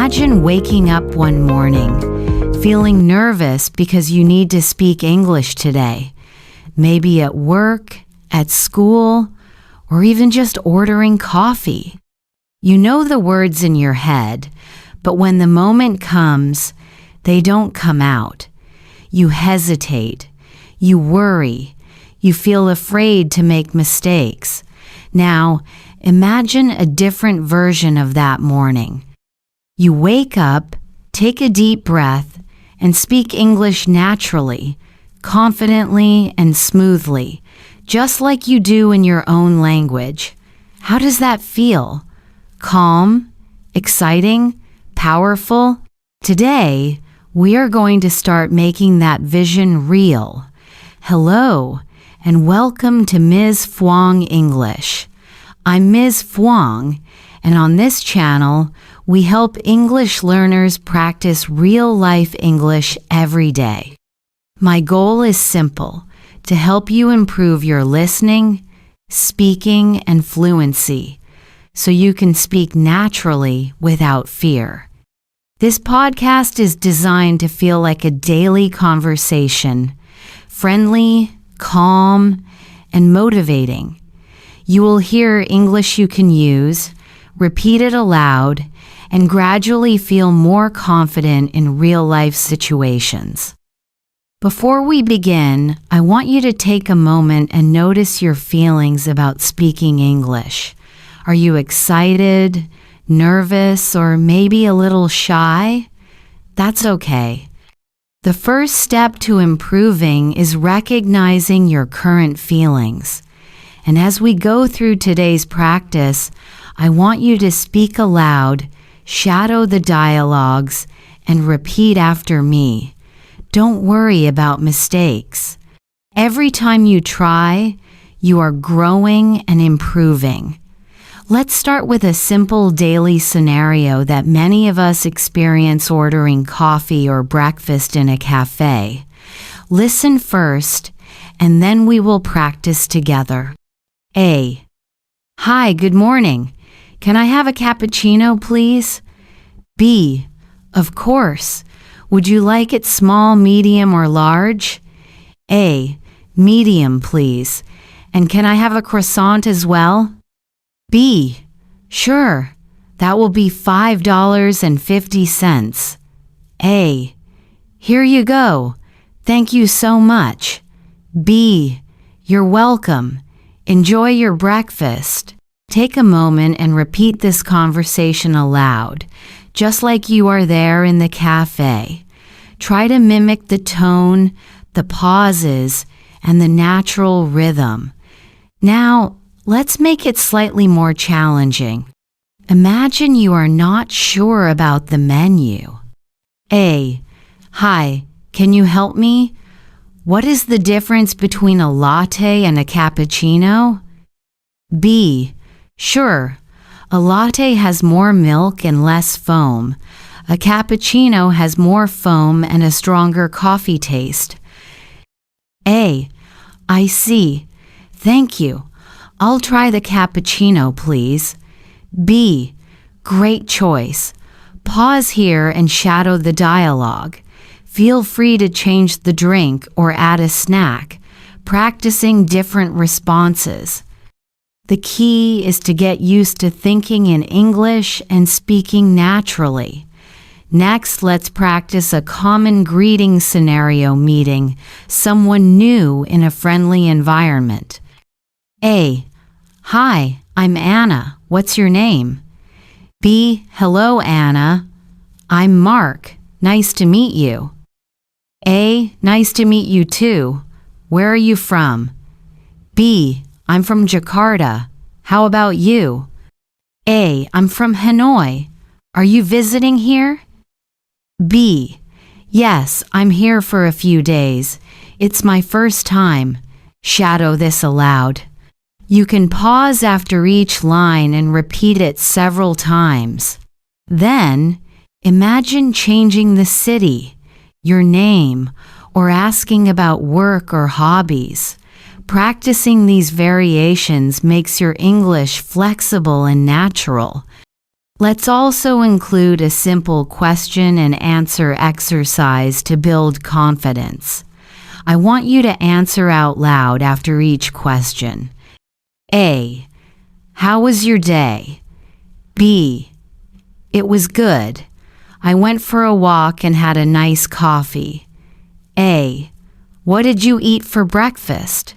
Imagine waking up one morning, feeling nervous because you need to speak English today. Maybe at work, at school, or even just ordering coffee. You know the words in your head, but when the moment comes, they don't come out. You hesitate, you worry, you feel afraid to make mistakes. Now, imagine a different version of that morning. You wake up, take a deep breath, and speak English naturally, confidently and smoothly, just like you do in your own language. How does that feel? Calm? Exciting? Powerful? Today, we are going to start making that vision real. Hello, and welcome to Ms. Fhuang English. I'm Ms. Fhuang, and on this channel, we help English learners practice real-life English every day. My goal is simple, to help you improve your listening, speaking, and fluency, so you can speak naturally without fear. This podcast is designed to feel like a daily conversation, friendly, calm, and motivating. You will hear English you can use, repeat it aloud, and gradually feel more confident in real-life situations. Before we begin, I want you to take a moment and notice your feelings about speaking English. Are you excited, nervous, or maybe a little shy? That's okay. The first step to improving is recognizing your current feelings. And as we go through today's practice, I want you to speak aloud, shadow the dialogues, and repeat after me. Don't worry about mistakes. Every time you try, you are growing and improving. Let's start with a simple daily scenario that many of us experience ordering coffee or breakfast in a cafe. Listen first, and then we will practice together. A. Hi, good morning. Can I have a cappuccino, please? B. Of course. Would you like it small, medium, or large? A. Medium, please. And can I have a croissant as well? B. Sure. That will be $5.50. A. Here you go. Thank you so much. B. You're welcome. Enjoy your breakfast. Take a moment and repeat this conversation aloud, just like you are there in the cafe. Try to mimic the tone, the pauses, and the natural rhythm. Now, let's make it slightly more challenging. Imagine you are not sure about the menu. A. Hi, can you help me? What is the difference between a latte and a cappuccino? B. Sure. A latte has more milk and less foam. A cappuccino has more foam and a stronger coffee taste. A. I see. Thank you. I'll try the cappuccino, please. B. Great choice. Pause here and shadow the dialogue. Feel free to change the drink or add a snack, practicing different responses. The key is to get used to thinking in English and speaking naturally. Next, let's practice a common greeting scenario meeting someone new in a friendly environment. A. Hi, I'm Anna. What's your name? B. Hello, Anna. I'm Mark. Nice to meet you. A. Nice to meet you too. Where are you from? B. I'm from Jakarta. How about you? A. I'm from Hanoi. Are you visiting here? B. Yes, I'm here for a few days. It's my first time. Shadow this aloud. You can pause after each line and repeat it several times. Then, imagine changing the city, your name, or asking about work or hobbies. Practicing these variations makes your English flexible and natural. Let's also include a simple question and answer exercise to build confidence. I want you to answer out loud after each question. A. How was your day? B. It was good. I went for a walk and had a nice coffee. A. What did you eat for breakfast?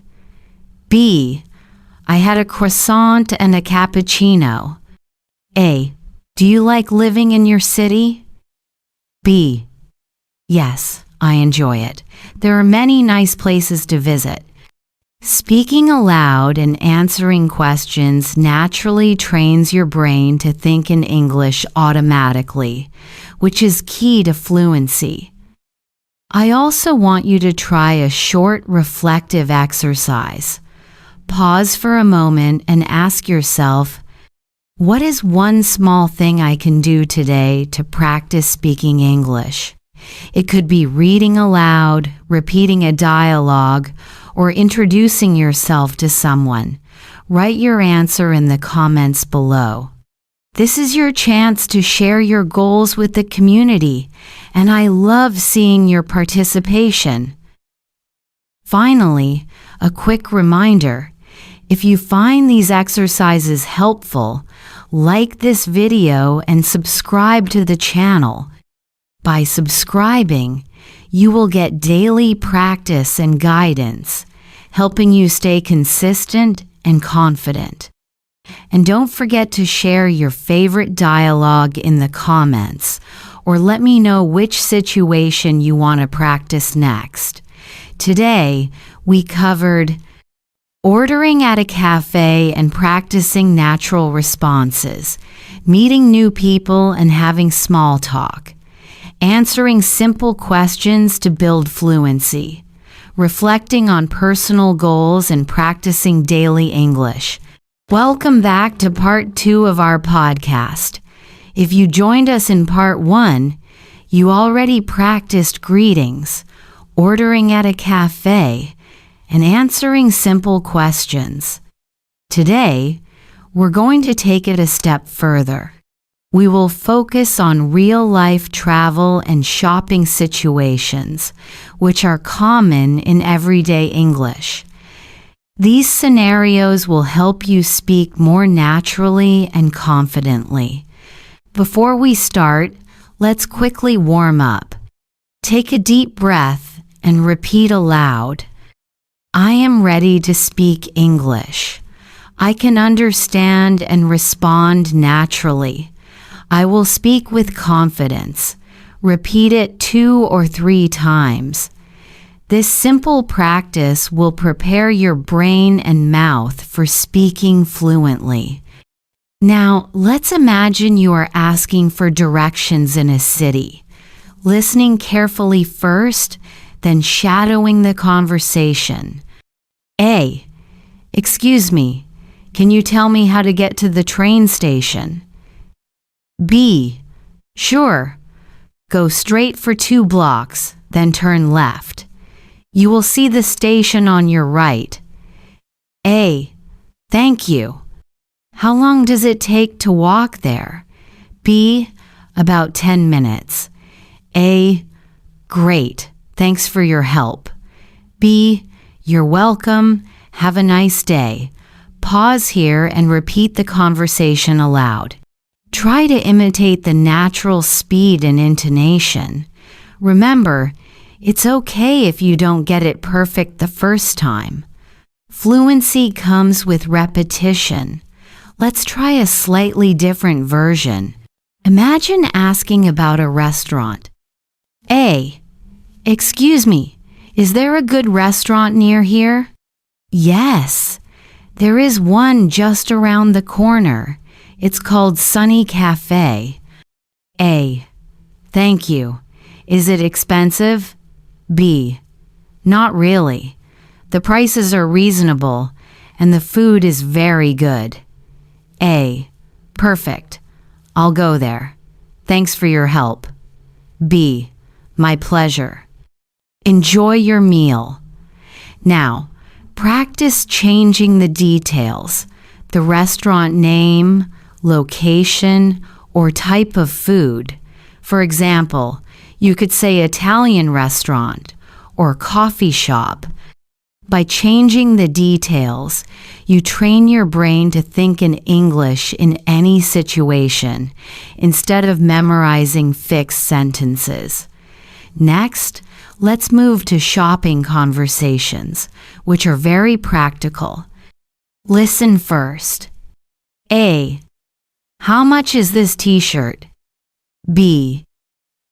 B. I had a croissant and a cappuccino. A. Do you like living in your city? B. Yes, I enjoy it. There are many nice places to visit. Speaking aloud and answering questions naturally trains your brain to think in English automatically, which is key to fluency. I also want you to try a short reflective exercise. Pause for a moment and ask yourself, what is one small thing I can do today to practice speaking English? It could be reading aloud, repeating a dialogue, or introducing yourself to someone. Write your answer in the comments below. This is your chance to share your goals with the community, and I love seeing your participation. Finally, a quick reminder. If you find these exercises helpful, like this video and subscribe to the channel. By subscribing, you will get daily practice and guidance, helping you stay consistent and confident. And don't forget to share your favorite dialogue in the comments, or let me know which situation you want to practice next. Today, we covered ordering at a cafe and practicing natural responses, meeting new people and having small talk, answering simple questions to build fluency, reflecting on personal goals and practicing daily English. Welcome back to part 2 of our podcast. If you joined us in part 1, you already practiced greetings, ordering at a cafe, and answering simple questions. Today, we're going to take it a step further. We will focus on real-life travel and shopping situations, which are common in everyday English. These scenarios will help you speak more naturally and confidently. Before we start, let's quickly warm up. Take a deep breath and repeat aloud. I am ready to speak English. I can understand and respond naturally. I will speak with confidence. Repeat it 2 or 3 times. This simple practice will prepare your brain and mouth for speaking fluently. Now, let's imagine you are asking for directions in a city. Listening carefully first, then shadowing the conversation. A. Excuse me, can you tell me how to get to the train station? B. Sure. Go straight for 2 blocks, then turn left. You will see the station on your right. A. Thank you. How long does it take to walk there? B. About 10 minutes. A. Great. Thanks for your help. B. You're welcome. Have a nice day. Pause here and repeat the conversation aloud. Try to imitate the natural speed and intonation. Remember, it's okay if you don't get it perfect the first time. Fluency comes with repetition. Let's try a slightly different version. Imagine asking about a restaurant. A. Excuse me, is there a good restaurant near here? Yes, there is one just around the corner. It's called Sunny Cafe. A. Thank you. Is it expensive? B. Not really. The prices are reasonable and the food is very good. A. Perfect. I'll go there. Thanks for your help. B. My pleasure. Enjoy your meal. Now, practice changing the details, the restaurant name, location, or type of food. For example, you could say Italian restaurant or coffee shop. By changing the details, you train your brain to think in English in any situation instead of memorizing fixed sentences. Next, let's move to shopping conversations, which are very practical. Listen first. A. How much is this t-shirt? B.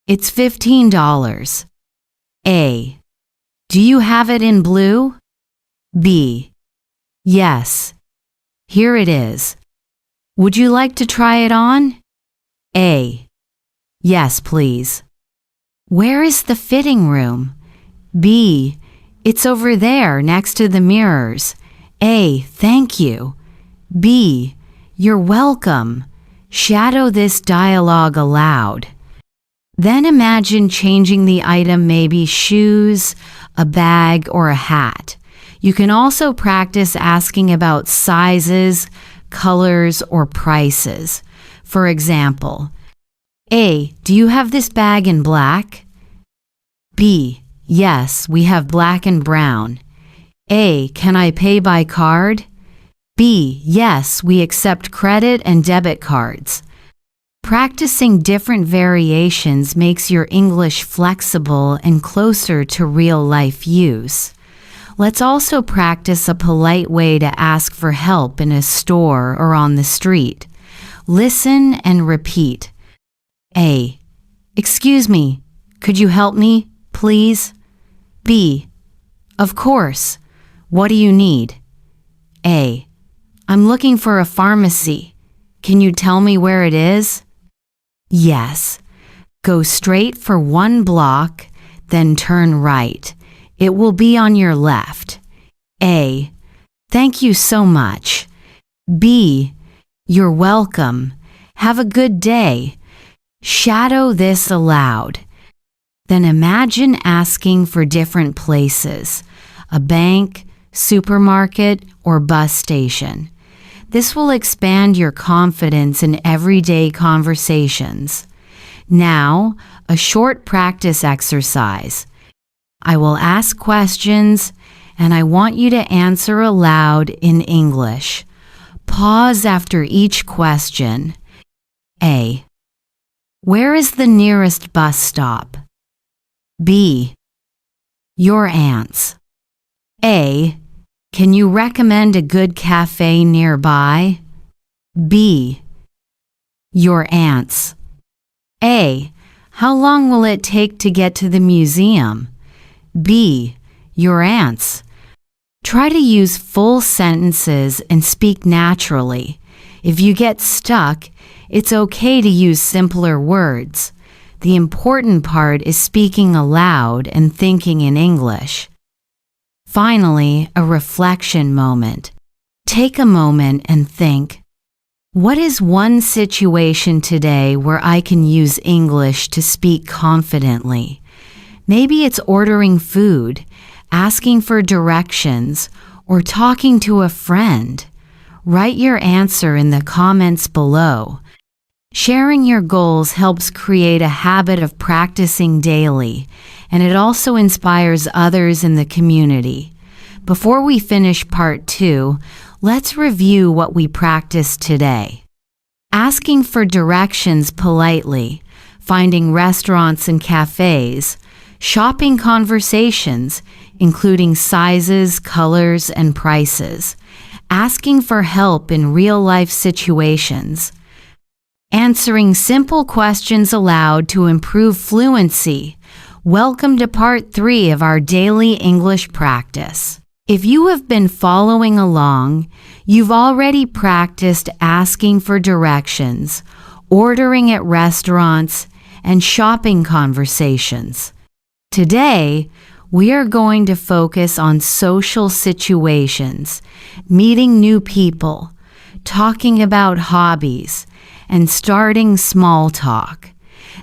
It's $15. A. Do you have it in blue? B. Yes. Here it is. Would you like to try it on? A. Yes, please. Where is the fitting room? B. It's over there next to the mirrors. A. Thank you. B. You're welcome. Shadow this dialogue aloud. Then imagine changing the item, maybe shoes, a bag, or a hat. You can also practice asking about sizes, colors, or prices. For example, A. Do you have this bag in black? B. Yes, we have black and brown. A. Can I pay by card? B. Yes, we accept credit and debit cards. Practicing different variations makes your English flexible and closer to real-life use. Let's also practice a polite way to ask for help in a store or on the street. Listen and repeat. A. Excuse me, could you help me, please? B. Of course. What do you need? A. I'm looking for a pharmacy. Can you tell me where it is? Yes. Go straight for 1 block, then turn right. It will be on your left. A. Thank you so much. B. You're welcome. Have a good day. Shadow this aloud. Then imagine asking for different places, a bank, supermarket, or bus station. This will expand your confidence in everyday conversations. Now, a short practice exercise. I will ask questions, and I want you to answer aloud in English. Pause after each question. A. Where is the nearest bus stop? B. Your aunt's. A. Can you recommend a good cafe nearby? B. Your aunt's. A. How long will it take to get to the museum? B. Your aunt's. Try to use full sentences and speak naturally. If you get stuck, it's okay to use simpler words. The important part is speaking aloud and thinking in English. Finally, a reflection moment. Take a moment and think, what is one situation today where I can use English to speak confidently? Maybe it's ordering food, asking for directions, or talking to a friend. Write your answer in the comments below. Sharing your goals helps create a habit of practicing daily, and it also inspires others in the community. Before we finish part 2, let's review what we practiced today. Asking for directions politely, finding restaurants and cafes, shopping conversations, including sizes, colors, and prices, asking for help in real-life situations, answering simple questions aloud to improve fluency. Welcome to part 3 of our daily English practice. If you have been following along, you've already practiced asking for directions, ordering at restaurants, and shopping conversations. Today, we are going to focus on social situations, meeting new people, talking about hobbies, and starting small talk.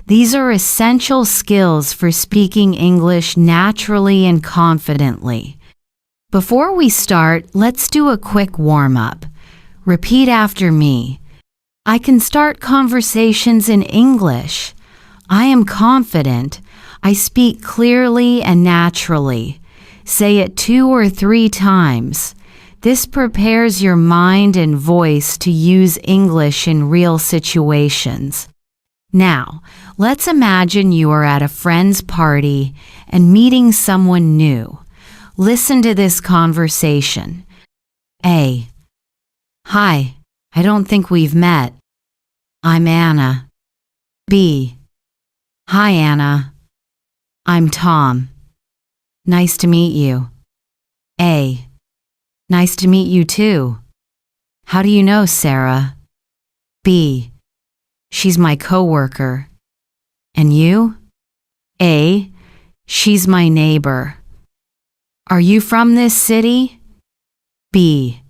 These are essential skills for speaking English naturally and confidently. Before we start, let's do a quick warm-up. Repeat after me. I can start conversations in English. I am confident. I speak clearly and naturally. Say it 2 or 3 times. This prepares your mind and voice to use English in real situations. Now, let's imagine you are at a friend's party and meeting someone new. Listen to this conversation. A. Hi, I don't think we've met. I'm Anna. B. Hi, Anna. I'm Tom. Nice to meet you. A. Nice to meet you too. How do you know Sarah? B. She's my coworker. And you? A. She's my neighbor. Are you from this city? B.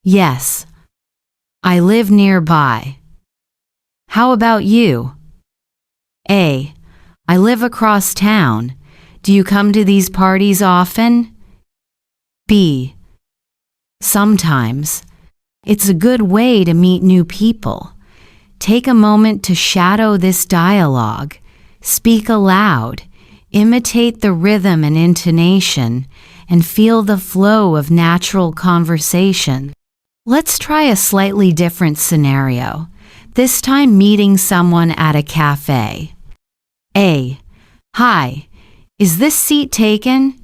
Yes. I live nearby. How about you? A. I live across town. Do you come to these parties often? B. Sometimes. It's a good way to meet new people. Take a moment to shadow this dialogue. Speak aloud. Imitate the rhythm and intonation, and feel the flow of natural conversation. Let's try a slightly different scenario, this time meeting someone at a cafe. A. Hi, is this seat taken?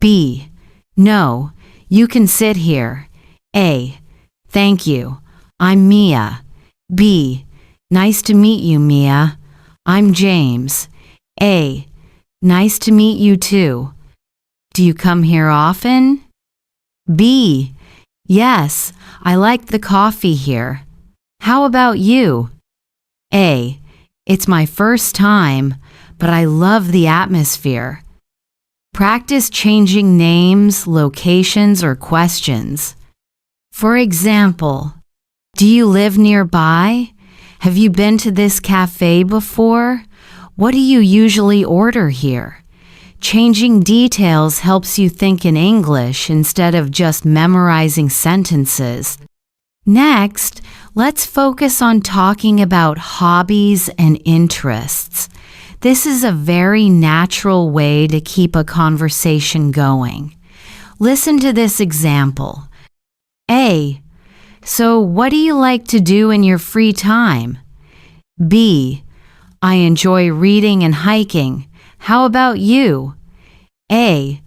B. No, you can sit here. A. Thank you. I'm Mia. B. Nice to meet you, Mia. I'm James. A. Nice to meet you too. Do you come here often? B. Yes, I like the coffee here. How about you? A. It's my first time, but I love the atmosphere. Practice changing names, locations, or questions. For example, do you live nearby? Have you been to this cafe before? What do you usually order here? Changing details helps you think in English instead of just memorizing sentences. Next, let's focus on talking about hobbies and interests. This is a very natural way to keep a conversation going. Listen to this example. A. So what do you like to do in your free time? B. I enjoy reading and hiking. How about you? A.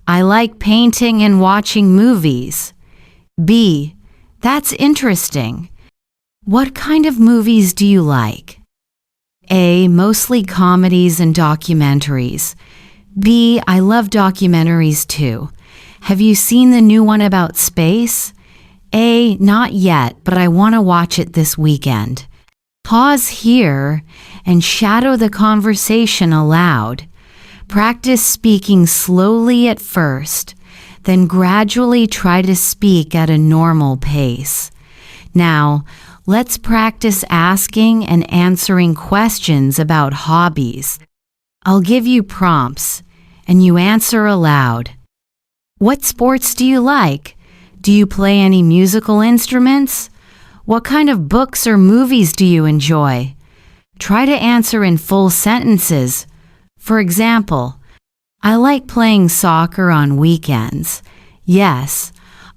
I like painting and watching movies. B. That's interesting. What kind of movies do you like? A. Mostly comedies and documentaries. B. I love documentaries too. Have you seen the new one about space? A. Not yet, but I want to watch it this weekend. Pause here and shadow the conversation aloud. Practice speaking slowly at first, then gradually try to speak at a normal pace. Now, let's practice asking and answering questions about hobbies. I'll give you prompts, and you answer aloud. What sports do you like? Do you play any musical instruments? What kind of books or movies do you enjoy? Try to answer in full sentences. For example, I like playing soccer on weekends. Yes,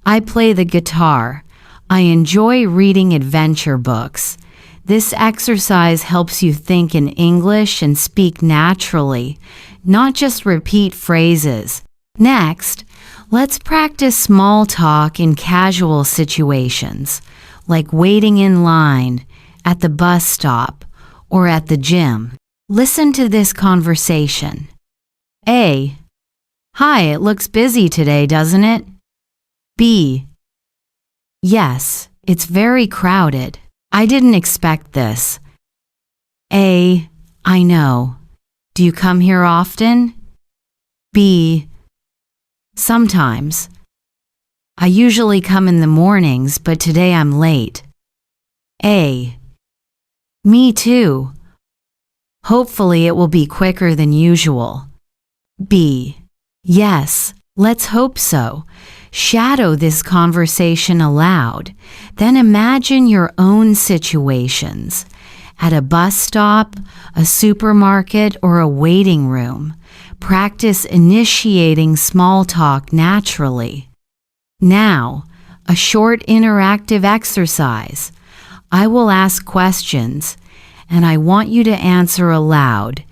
I play the guitar. I enjoy reading adventure books. This exercise helps you think in English and speak naturally, not just repeat phrases. Next, let's practice small talk in casual situations, like waiting in line, at the bus stop, or at the gym. Listen to this conversation. A. Hi, it looks busy today, doesn't it? B. Yes, it's very crowded. I didn't expect this. A. I know. Do you come here often? B. Sometimes. I usually come in the mornings, but today I'm late. A. Me too. Hopefully it will be quicker than usual. B. Yes, let's hope so. Shadow this conversation aloud. Then imagine your own situations at a bus stop, a supermarket, or a waiting room. Practice initiating small talk naturally. Now, a short interactive exercise. I will ask questions, and I want you to answer aloud,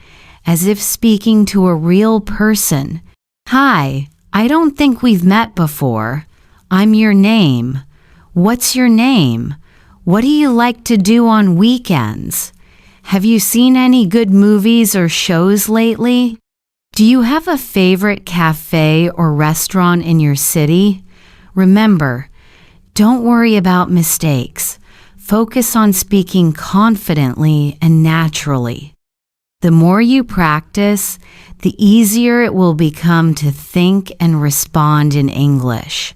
as if speaking to a real person. Hi, I don't think we've met before. I'm your name. What's your name? What do you like to do on weekends? Have you seen any good movies or shows lately? Do you have a favorite cafe or restaurant in your city? Remember, don't worry about mistakes. Focus on speaking confidently and naturally. The more you practice, the easier it will become to think and respond in English.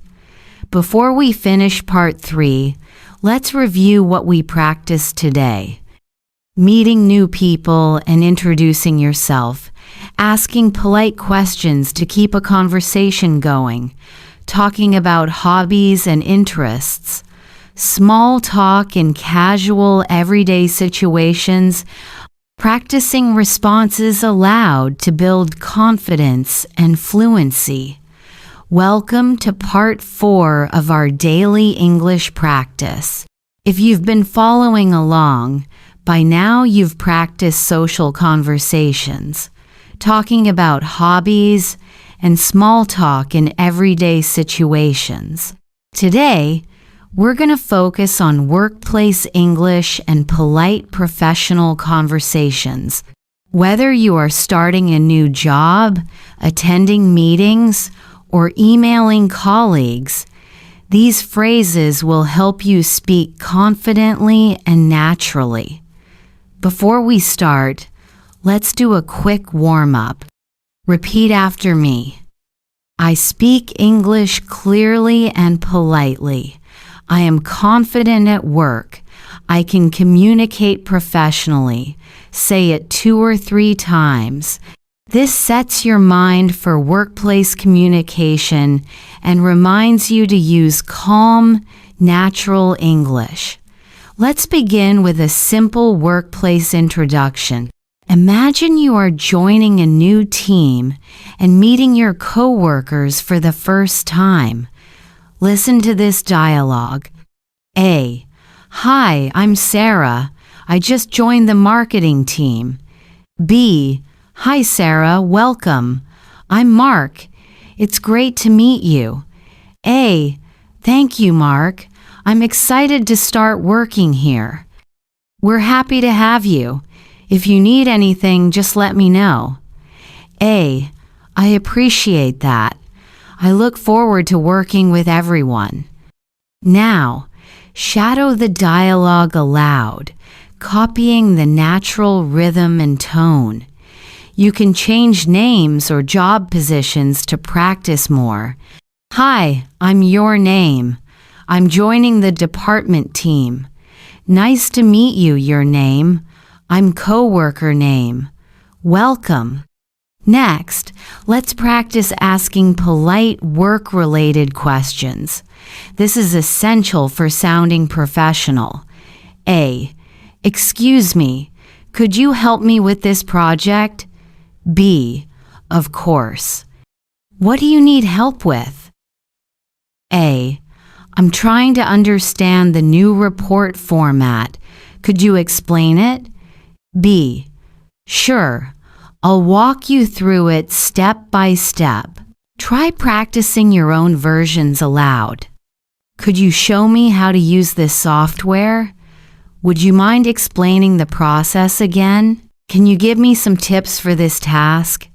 Before we finish part 3, let's review what we practiced today. Meeting new people and introducing yourself, asking polite questions to keep a conversation going, talking about hobbies and interests, small talk in casual, everyday situations, practicing responses aloud to build confidence and fluency. Welcome to part 4 of our daily English practice. If you've been following along, by now you've practiced social conversations, talking about hobbies and small talk in everyday situations. Today, we're going to focus on workplace English and polite professional conversations. Whether you are starting a new job, attending meetings, or emailing colleagues, these phrases will help you speak confidently and naturally. Before we start, let's do a quick warm-up. Repeat after me. I speak English clearly and politely. I am confident at work. I can communicate professionally. Say it 2 or 3 times. This sets your mind for workplace communication and reminds you to use calm, natural English. Let's begin with a simple workplace introduction. Imagine you are joining a new team and meeting your coworkers for the first time. Listen to this dialogue. A. Hi, I'm Sarah. I just joined the marketing team. B. Hi, Sarah. Welcome. I'm Mark. It's great to meet you. A. Thank you, Mark. I'm excited to start working here. We're happy to have you. If you need anything, just let me know. A. I appreciate that. I look forward to working with everyone. Now, shadow the dialogue aloud, copying the natural rhythm and tone. You can change names or job positions to practice more. Hi, I'm your name. I'm joining the department team. Nice to meet you, your name. I'm coworker name. Welcome. Next, let's practice asking polite work-related questions. This is essential for sounding professional. A. Excuse me, could you help me with this project? B. Of course. What do you need help with? A. I'm trying to understand the new report format. Could you explain it? B. Sure. I'll walk you through it step by step. Try practicing your own versions aloud. Could you show me how to use this software? Would you mind explaining the process again? Can you give me some tips for this task?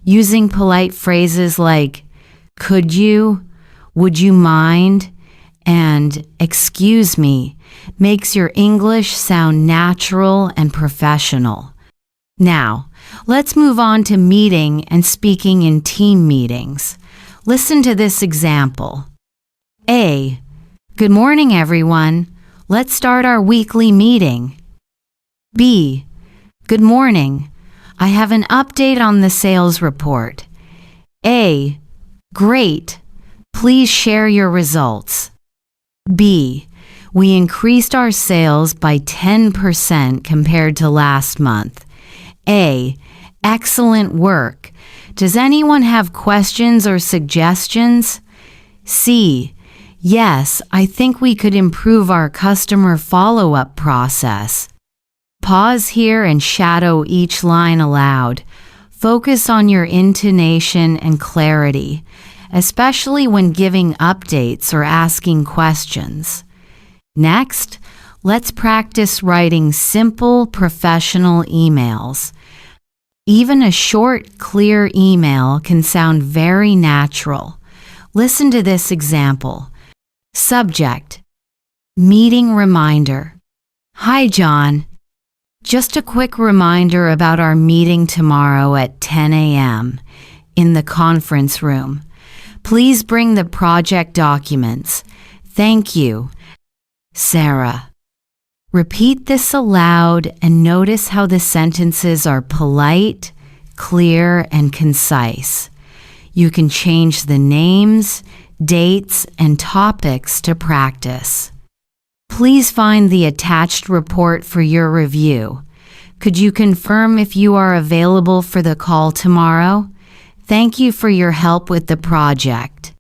Using polite phrases like, could you, would you mind, and excuse me makes your English sound natural and professional. Now, let's move on to meeting and speaking in team meetings. Listen to this example. A. Good morning, everyone. Let's start our weekly meeting. B. Good morning. I have an update on the sales report. A. Great. Please share your results. B. We increased our sales by 10% compared to last month. A. Excellent work. Does anyone have questions or suggestions? C. Yes, I think we could improve our customer follow-up process. Pause here and shadow each line aloud. Focus on your intonation and clarity, especially when giving updates or asking questions. Next, let's practice writing simple, professional emails. Even a short, clear email can sound very natural. Listen to this example. Subject: Meeting reminder. Hi, John. Just a quick reminder about our meeting tomorrow at 10 a.m. in the conference room. Please bring the project documents. Thank you. Sarah. Repeat this aloud and notice how the sentences are polite, clear, and concise. You can change the names, dates, and topics to practice. Please find the attached report for your review. Could you confirm if you are available for the call tomorrow? Thank you for your help with the project.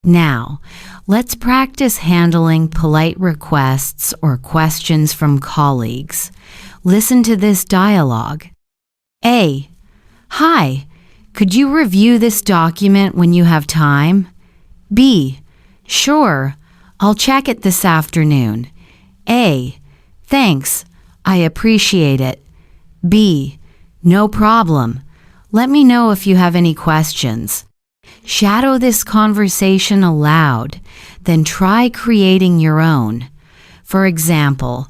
Now, let's practice handling polite requests or questions from colleagues. Listen to this dialogue. A. Hi, could you review this document when you have time? B. Sure, I'll check it this afternoon. A. Thanks, I appreciate it. B. No problem. Let me know if you have any questions. Shadow this conversation aloud, then try creating your own. For example,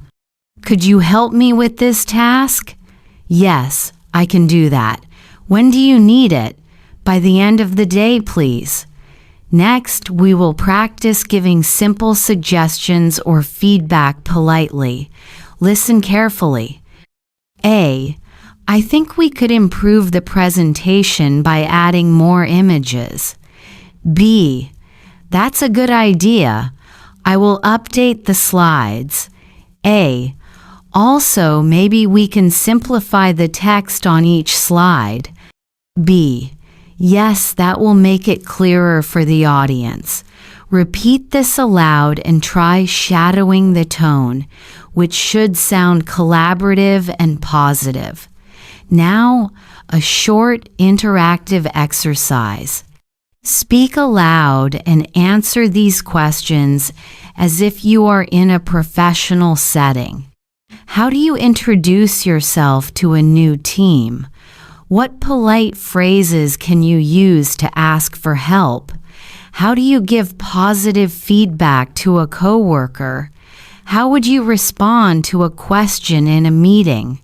could you help me with this task? Yes, I can do that. When do you need it? By the end of the day, please. Next, we will practice giving simple suggestions or feedback politely. Listen carefully. A. I think we could improve the presentation by adding more images. B. That's a good idea. I will update the slides. A. Also, maybe we can simplify the text on each slide. B. Yes, that will make it clearer for the audience. Repeat this aloud and try shadowing the tone, which should sound collaborative and positive. Now, a short interactive exercise. Speak aloud and answer these questions as if you are in a professional setting. How do you introduce yourself to a new team? What polite phrases can you use to ask for help? How do you give positive feedback to a coworker? How would you respond to a question in a meeting?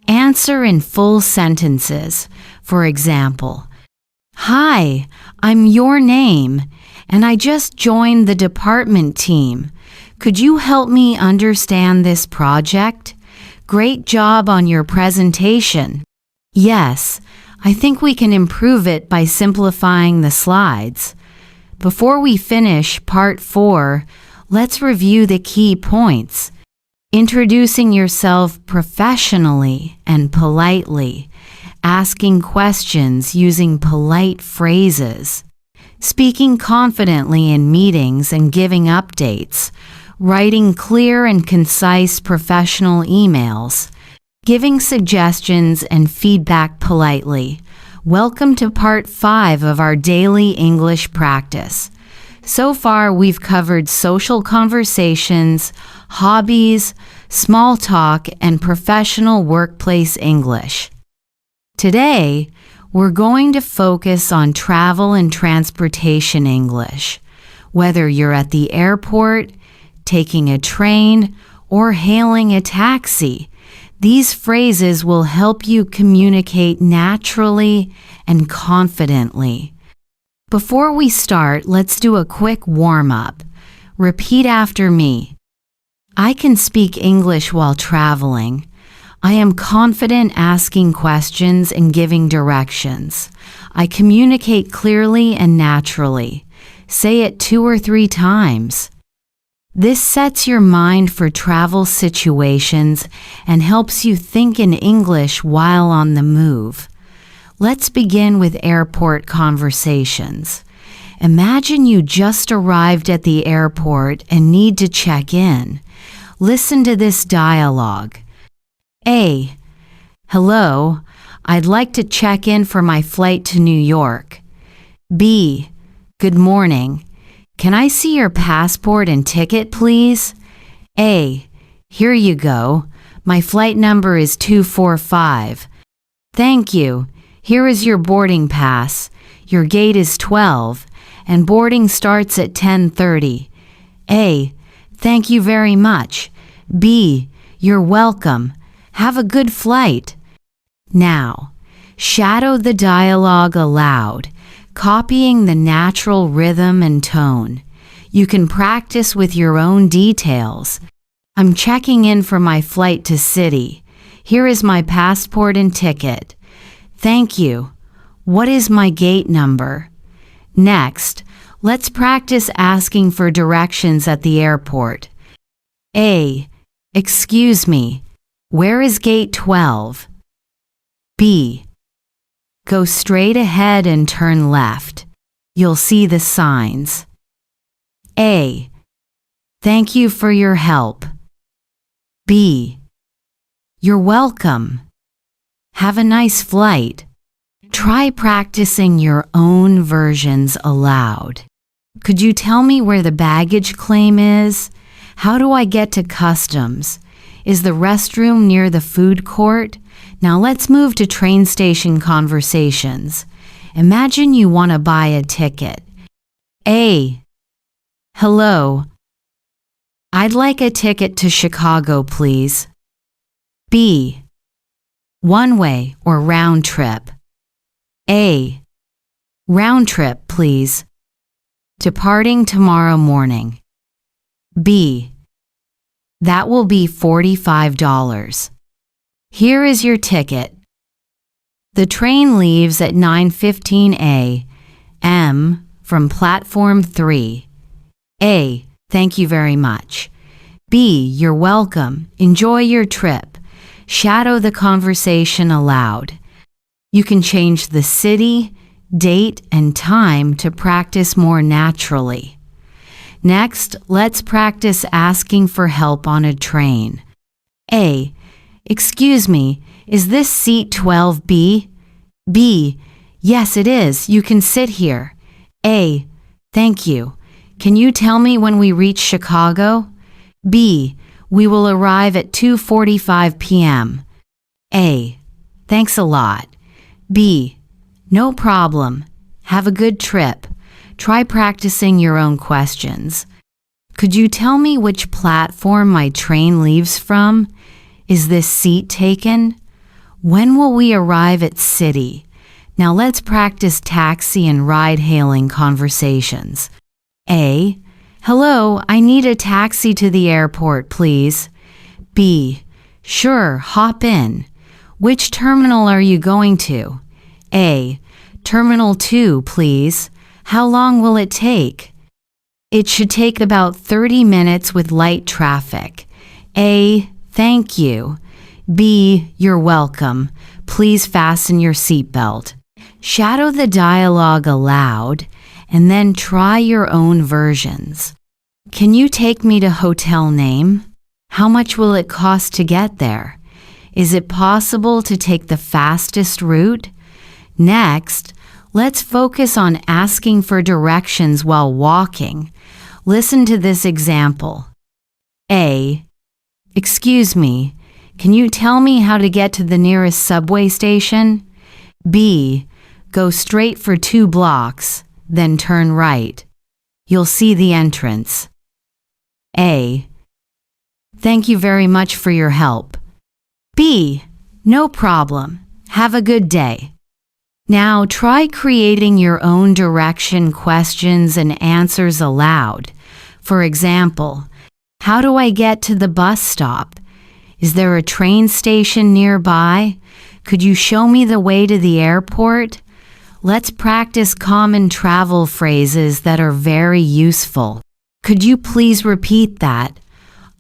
Answer in full sentences. For example, Hi, I'm your name, and I just joined the department team. Could you help me understand this project? Great job on your presentation. Yes, I think we can improve it by simplifying the slides. Before we finish part 4, let's review the key points. Introducing yourself professionally and politely, asking questions using polite phrases, speaking confidently in meetings and giving updates, writing clear and concise professional emails, giving suggestions and feedback politely. Welcome to part 5 of our daily English practice. So far, we've covered social conversations, hobbies, small talk, and professional workplace English. Today, we're going to focus on travel and transportation English. Whether you're at the airport, taking a train, or hailing a taxi, these phrases will help you communicate naturally and confidently. Before we start, let's do a quick warm-up. Repeat after me. I can speak English while traveling. I am confident asking questions and giving directions. I communicate clearly and naturally. Say it 2 or 3 times. This sets your mind for travel situations and helps you think in English while on the move. Let's begin with airport conversations. Imagine you just arrived at the airport and need to check in. Listen to this dialogue. A. Hello, I'd like to check in for my flight to New York. B. Good morning. Can I see your passport and ticket, please? A. Here you go. My flight number is 245. Thank you. Here is your boarding pass. Your gate is 12, and boarding starts at 10:30. A. Thank you very much. B. You're welcome. Have a good flight. Now, shadow the dialogue aloud, copying the natural rhythm and tone. You can practice with your own details. I'm checking in for my flight to city. Here is my passport and ticket. Thank you. What is my gate number? Next, let's practice asking for directions at the airport. A. Excuse me. Where is gate 12? B. Go straight ahead and turn left. You'll see the signs. A. Thank you for your help. B. You're welcome. Have a nice flight. Try practicing your own versions aloud. Could you tell me where the baggage claim is? How do I get to customs? Is the restroom near the food court? Now let's move to train station conversations. Imagine you want to buy a ticket. A. Hello. I'd like a ticket to Chicago, please. B. One way or round trip? A. Round trip, please. Departing tomorrow morning. B. That will be $45. Here is your ticket. The train leaves at 9:15 a.m. from platform 3. A. Thank you very much. B. You're welcome. Enjoy your trip. Shadow the conversation aloud. You can change the city, date, and time to practice more naturally. Next, let's practice asking for help on a train. A. Excuse me, is this seat 12B? B. Yes, it is. You can sit here. A. Thank you. Can you tell me when we reach Chicago? B. We will arrive at 2:45 p.m. A. Thanks a lot. B. No problem. Have a good trip. Try practicing your own questions. Could you tell me which platform my train leaves from? Is this seat taken? When will we arrive at city? Now let's practice taxi and ride-hailing conversations. A. Hello, I need a taxi to the airport, please. B. Sure, hop in. Which terminal are you going to? A. Terminal 2, please. How long will it take? It should take about 30 minutes with light traffic. A. Thank you. B. You're welcome. Please fasten your seatbelt. Shadow the dialogue aloud and then try your own versions. Can you take me to hotel name? How much will it cost to get there? Is it possible to take the fastest route? Next, let's focus on asking for directions while walking. Listen to this example. A. Excuse me, can you tell me how to get to the nearest subway station? B. Go straight for 2 blocks, then turn right. You'll see the entrance. A. Thank you very much for your help. B. No problem. Have a good day. Now try creating your own direction questions and answers aloud. For example, how do I get to the bus stop? Is there a train station nearby? Could you show me the way to the airport? let's practice common travel phrases that are very useful. Could you please repeat that?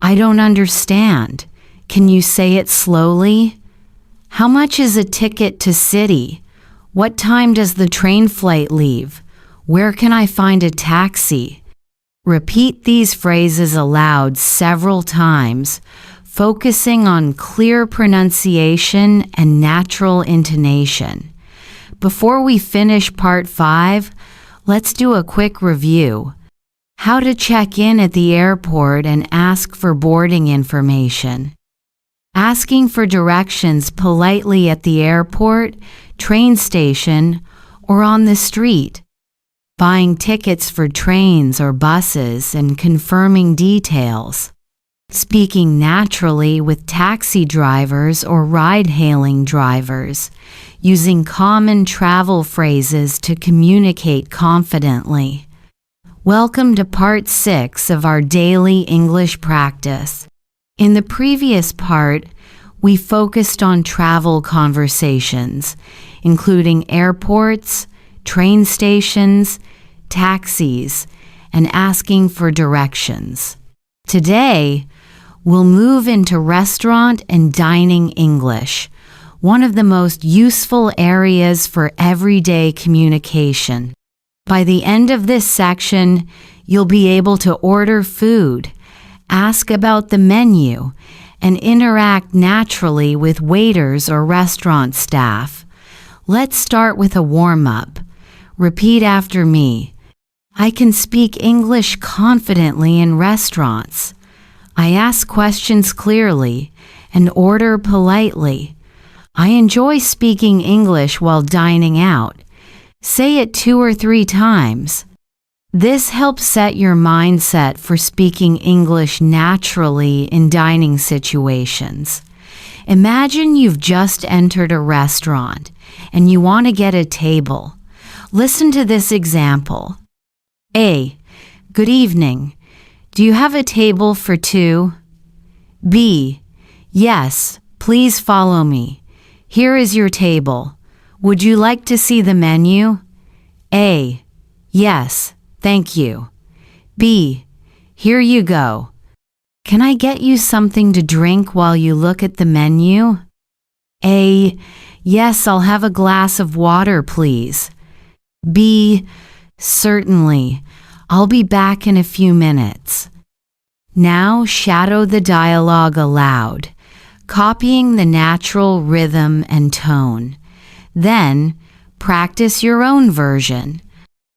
I don't understand. Can you say it slowly? How much is a ticket to city? What time does the train flight leave? Where can I find a taxi? Repeat these phrases aloud several times, focusing on clear pronunciation and natural intonation. Before we finish part 5, let's do a quick review. How to check in at the airport and ask for boarding information. Asking for directions politely at the airport, train station, or on the street. Buying tickets for trains or buses and confirming details. Speaking naturally with taxi drivers or ride-hailing drivers, using common travel phrases to communicate confidently. Welcome to part 6 of our daily English practice. In the previous part, we focused on travel conversations, including airports, train stations, taxis, and asking for directions. Today, we'll move into restaurant and dining English, one of the most useful areas for everyday communication. By the end of this section, you'll be able to order food, ask about the menu, and interact naturally with waiters or restaurant staff. Let's start with a warm-up. Repeat after me. I can speak English confidently in restaurants. I ask questions clearly and order politely. I enjoy speaking English while dining out. Say it 2 or 3 times. This helps set your mindset for speaking English naturally in dining situations. Imagine you've just entered a restaurant and you want to get a table. Listen to this example. A. Good evening. Do you have a table for 2? B. Yes, please follow me. Here is your table. Would you like to see the menu? A. Yes, thank you. B. Here you go. Can I get you something to drink while you look at the menu? A. Yes, I'll have a glass of water, please. B. Certainly. I'll be back in a few minutes. Now shadow the dialogue aloud, copying the natural rhythm and tone. Then, practice your own version.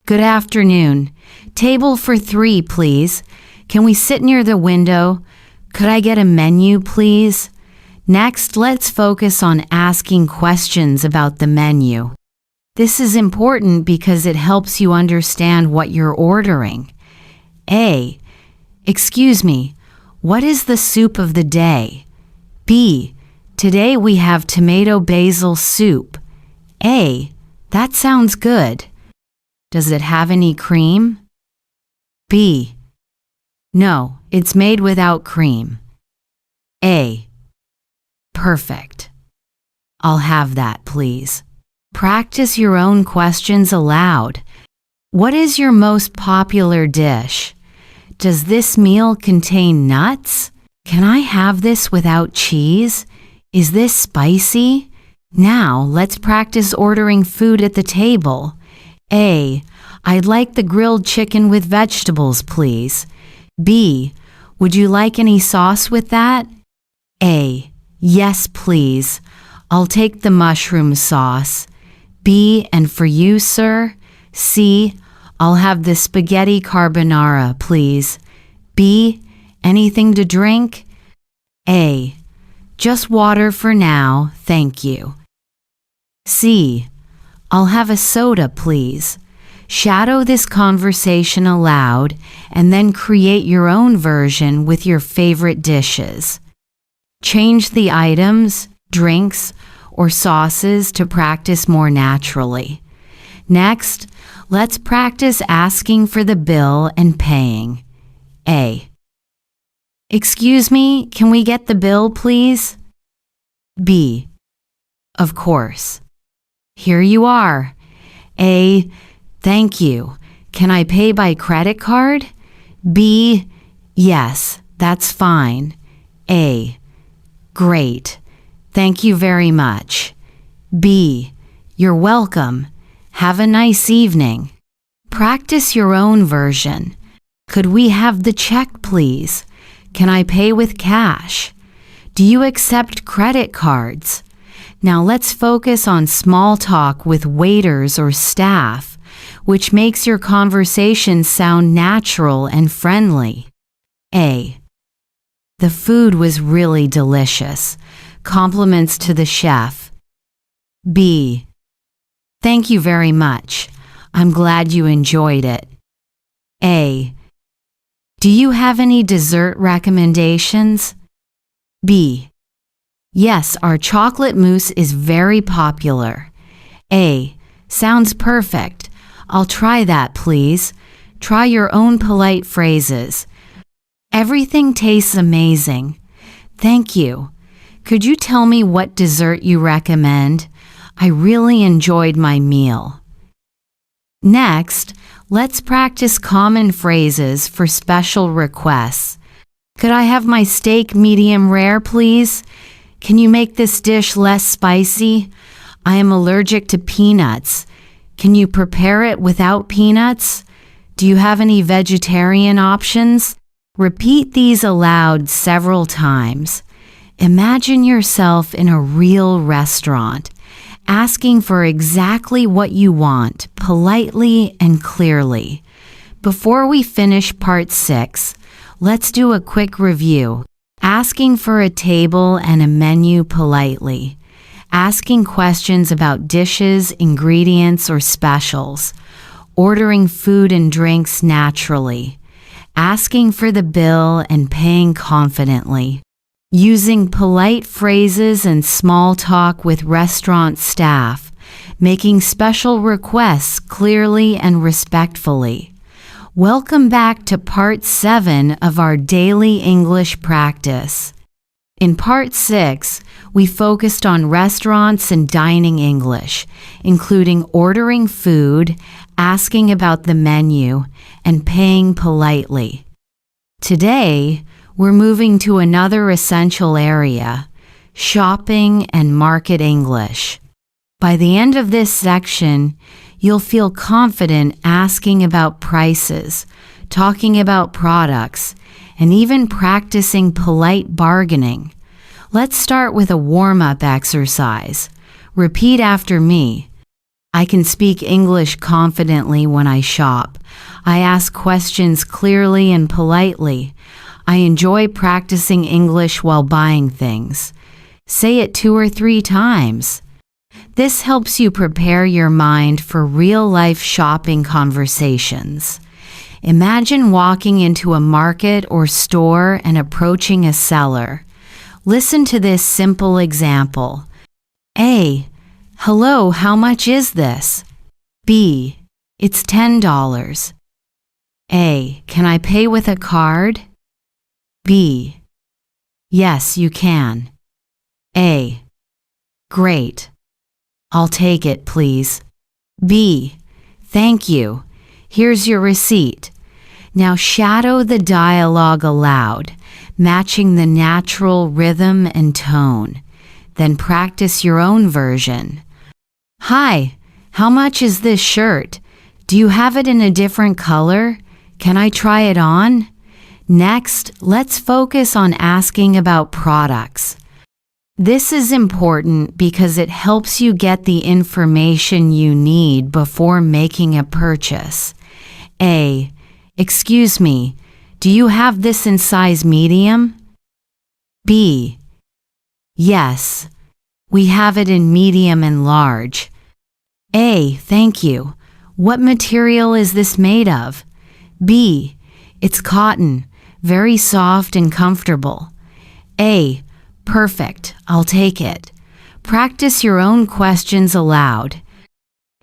Good afternoon. Table for 3, please. Can we sit near the window? Could I get a menu, please? Next, let's focus on asking questions about the menu. This is important because it helps you understand what you're ordering. A. Excuse me, what is the soup of the day? B. Today we have tomato basil soup. A. That sounds good. Does it have any cream? B. No, it's made without cream. A. Perfect. I'll have that, please. Practice your own questions aloud. What is your most popular dish? Does this meal contain nuts? Can I have this without cheese? Is this spicy? Now, let's practice ordering food at the table. A. I'd like the grilled chicken with vegetables, please. B. Would you like any sauce with that? A. Yes, please. I'll take the mushroom sauce. B. And for you, sir? C. I'll have the spaghetti carbonara, please. B. Anything to drink? A. Just water for now, thank you. C. I'll have a soda, please. Shadow this conversation aloud and then create your own version with your favorite dishes. Change the items, drinks, or sauces to practice more naturally. Next, let's practice asking for the bill and paying. A. Excuse me, can we get the bill, please? B. Of course. Here you are. A. Thank you. Can I pay by credit card? B. Yes, that's fine. A. Great. Thank you very much. B. You're welcome. Have a nice evening. Practice your own version. Could we have the check, please? Can I pay with cash? Do you accept credit cards? Now let's focus on small talk with waiters or staff, which makes your conversation sound natural and friendly. A. The food was really delicious. Compliments to the chef. B. Thank you very much. I'm glad you enjoyed it. A. Do you have any dessert recommendations? B. Yes, our chocolate mousse is very popular. A. Sounds perfect. I'll try that, please. Try your own polite phrases. Everything tastes amazing. Thank you. Could you tell me what dessert you recommend? I really enjoyed my meal. Next, let's practice common phrases for special requests. Could I have my steak medium rare, please? Can you make this dish less spicy? I am allergic to peanuts. Can you prepare it without peanuts? Do you have any vegetarian options? Repeat these aloud several times. Imagine yourself in a real restaurant, asking for exactly what you want, politely and clearly. Before we finish part 6, let's do a quick review. Asking for a table and a menu politely. Asking questions about dishes, ingredients, or specials. Ordering food and drinks naturally. Asking for the bill and paying confidently. Using polite phrases and small talk with restaurant staff. Making special requests clearly and respectfully. Welcome back to part 7 of our daily English practice. In part 6, we focused on restaurants and dining English, including ordering food, asking about the menu, and paying politely. Today, we're moving to another essential area, shopping and market English. By the end of this section, you'll feel confident asking about prices, talking about products, and even practicing polite bargaining. Let's start with a warm-up exercise. Repeat after me. I can speak English confidently when I shop. I ask questions clearly and politely. I enjoy practicing English while buying things. Say it 2 or 3 times. This helps you prepare your mind for real-life shopping conversations. Imagine walking into a market or store and approaching a seller. Listen to this simple example. A. Hello, how much is this? B. It's $10. A. Can I pay with a card? B. Yes, you can. A. Great. I'll take it, please. B. Thank you. Here's your receipt. Now shadow the dialogue aloud, matching the natural rhythm and tone. Then practice your own version. Hi, how much is this shirt? Do you have it in a different color? Can I try it on? Next, let's focus on asking about products. This is important because it helps you get the information you need before making a purchase. A. Excuse me, do you have this in size medium? B. Yes, we have it in medium and large. A. Thank you. What material is this made of? B. It's cotton, very soft and comfortable. A. Perfect, I'll take it. Practice your own questions aloud.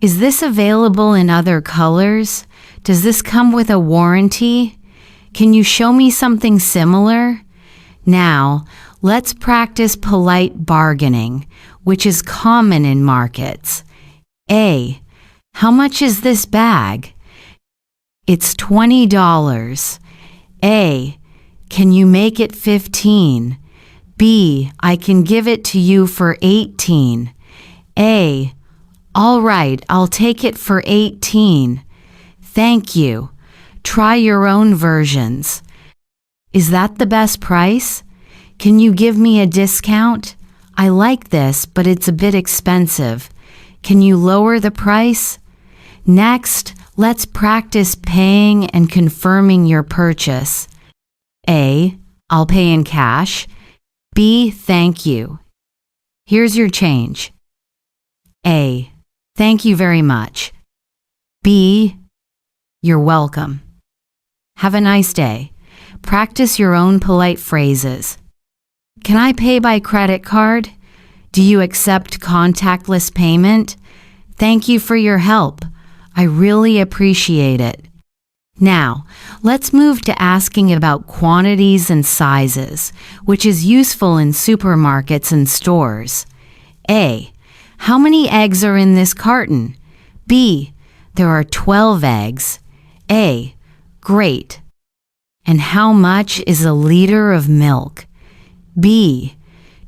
Is this available in other colors? Does this come with a warranty? Can you show me something similar? Now, let's practice polite bargaining, which is common in markets. A. How much is this bag? It's $20. A. Can you make it 15? B. I can give it to you for 18. A. All right, I'll take it for 18. Thank you. Try your own versions. Is that the best price? Can you give me a discount? I like this, but it's a bit expensive. Can you lower the price? Next, let's practice paying and confirming your purchase. A. I'll pay in cash. B. Thank you. Here's your change. A. Thank you very much. B. You're welcome. Have a nice day. Practice your own polite phrases. Can I pay by credit card? Do you accept contactless payment? Thank you for your help. I really appreciate it. Now, let's move to asking about quantities and sizes, which is useful in supermarkets and stores. A. How many eggs are in this carton? B. There are 12 eggs. A. Great. And how much is a liter of milk? B.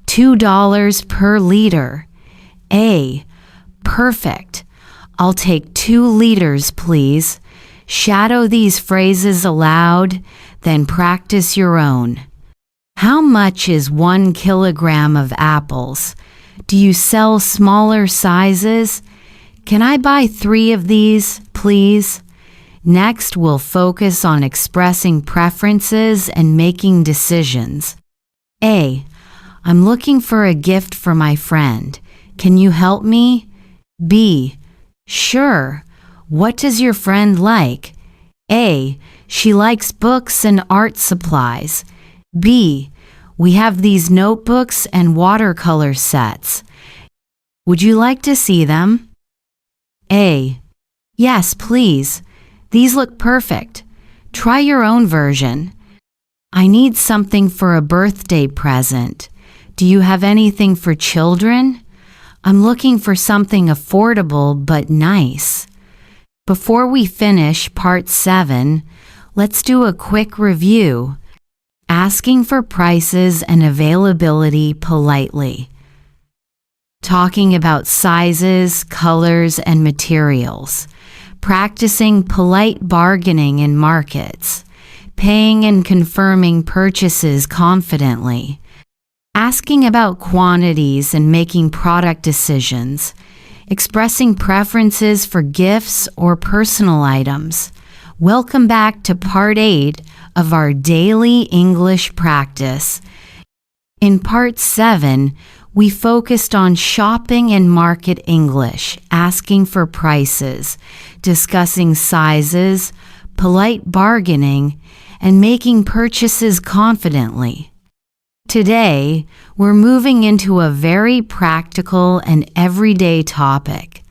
$2 per liter. A. Perfect. I'll take 2 liters, please. Shadow these phrases aloud, then practice your own. How much is 1 kilogram of apples? Do you sell smaller sizes? Can I buy 3 of these, please? Next, we'll focus on expressing preferences and making decisions. A. I'm looking for a gift for my friend. Can you help me? B. Sure. What does your friend like? A. She likes books and art supplies. B. We have these notebooks and watercolor sets. Would you like to see them? A. Yes, please. These look perfect. Try your own version. I need something for a birthday present. Do you have anything for children? I'm looking for something affordable but nice. Before we finish part 7, let's do a quick review. Asking for prices and availability politely. Talking about sizes, colors, and materials. Practicing polite bargaining in markets. Paying and confirming purchases confidently. Asking about quantities and making product decisions. Expressing preferences for gifts or personal items. Welcome back to part 8 of our daily English practice. In part 7, we focused on shopping and market English, asking for prices, discussing sizes, polite bargaining, and making purchases confidently. Today, we're moving into a very practical and everyday topic,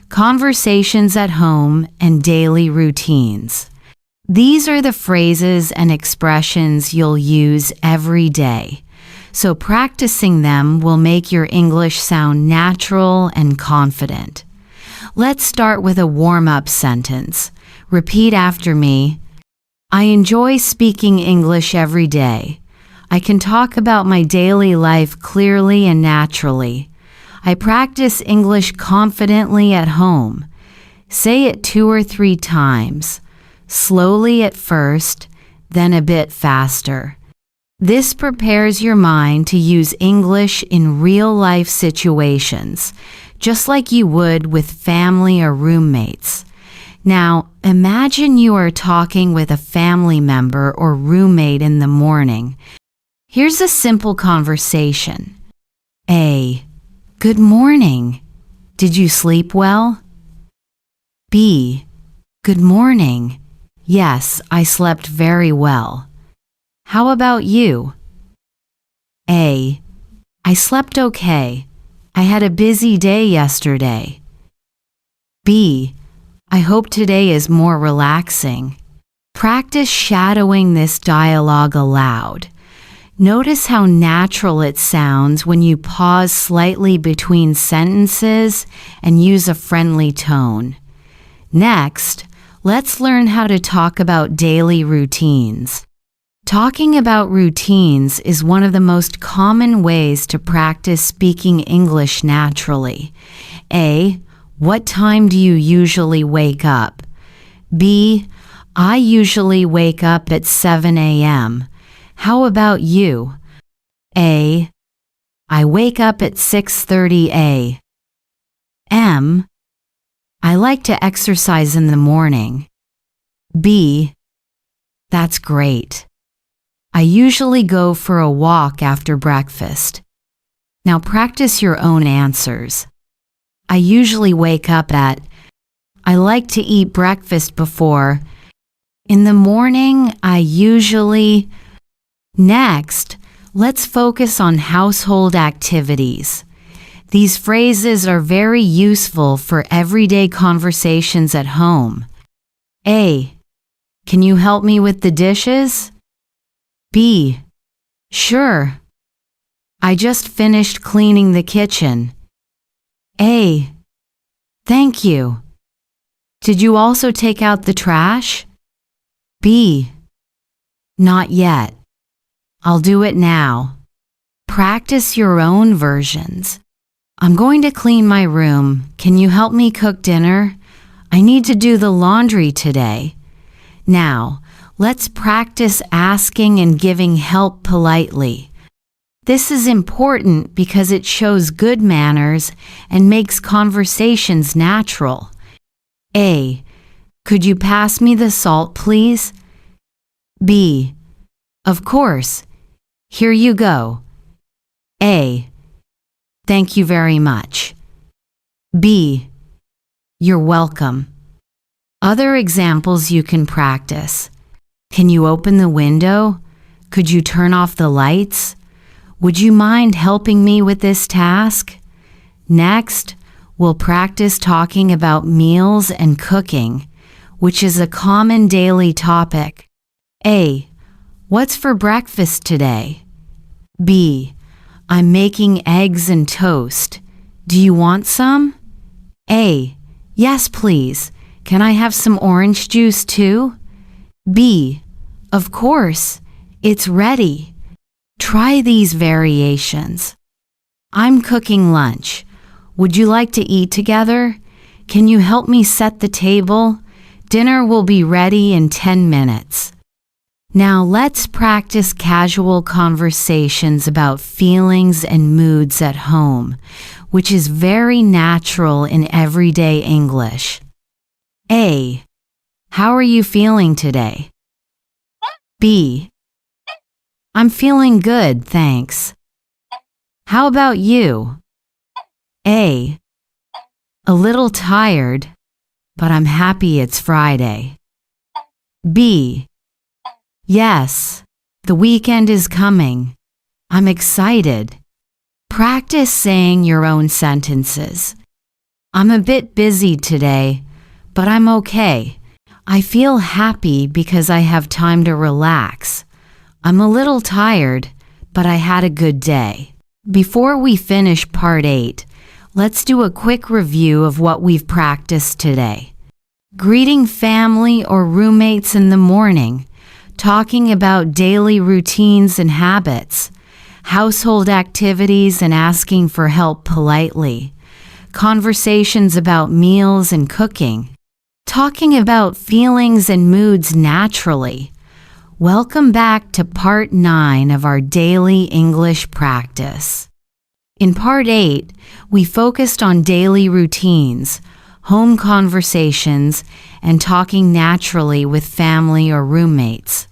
conversations at home and daily routines. These are the phrases and expressions you'll use every day, so practicing them will make your English sound natural and confident. Let's start with a warm-up sentence. Repeat after me. I enjoy speaking English every day. I can talk about my daily life clearly and naturally. I practice English confidently at home. Say it 2 or 3 times, slowly at first, then a bit faster. This prepares your mind to use English in real-life situations, just like you would with family or roommates. Now, imagine you are talking with a family member or roommate in the morning. Here's a simple conversation. A. Good morning. Did you sleep well? B. Good morning. Yes, I slept very well. How about you? A. I slept okay. I had a busy day yesterday. B. I hope today is more relaxing. Practice shadowing this dialogue aloud. Notice how natural it sounds when you pause slightly between sentences and use a friendly tone. Next, let's learn how to talk about daily routines. Talking about routines is one of the most common ways to practice speaking English naturally. A. What time do you usually wake up? B. I usually wake up at 7 a.m. How about you? A. I wake up at 6:30 a.m. I like to exercise in the morning. B. That's great. I usually go for a walk after breakfast. Now practice your own answers. I usually wake up at. I like to eat breakfast before. In the morning, I usually. Next, let's focus on household activities. These phrases are very useful for everyday conversations at home. A. Can you help me with the dishes? B. Sure. I just finished cleaning the kitchen. A. Thank you. Did you also take out the trash? B. Not yet. I'll do it now. Practice your own versions. I'm going to clean my room. Can you help me cook dinner? I need to do the laundry today. Now, let's practice asking and giving help politely. This is important because it shows good manners and makes conversations natural. A. Could you pass me the salt, please? B. Of course. Here you go. A. Thank you very much. B. You're welcome. Other examples you can practice. Can you open the window? Could you turn off the lights? Would you mind helping me with this task? Next, we'll practice talking about meals and cooking, which is a common daily topic. A. What's for breakfast today? B. I'm making eggs and toast. Do you want some? A. Yes, please. Can I have some orange juice too? B. Of course. It's ready. Try these variations. I'm cooking lunch. Would you like to eat together? Can you help me set the table? Dinner will be ready in 10 minutes. Now let's practice casual conversations about feelings and moods at home, which is very natural in everyday English. A. How are you feeling today? B. I'm feeling good, thanks. How about you? A. A little tired, but I'm happy it's Friday. B. Yes, the weekend is coming. I'm excited. Practice saying your own sentences. I'm a bit busy today, but I'm okay. I feel happy because I have time to relax. I'm a little tired, but I had a good day. Before we finish part 8, let's do a quick review of what we've practiced today. Greeting family or roommates in the morning, talking about daily routines and habits, household activities and asking for help politely, conversations about meals and cooking, talking about feelings and moods naturally. Welcome back to part 9 of our daily English practice. In part 8, we focused on daily routines, home conversations, and talking naturally with family or roommates.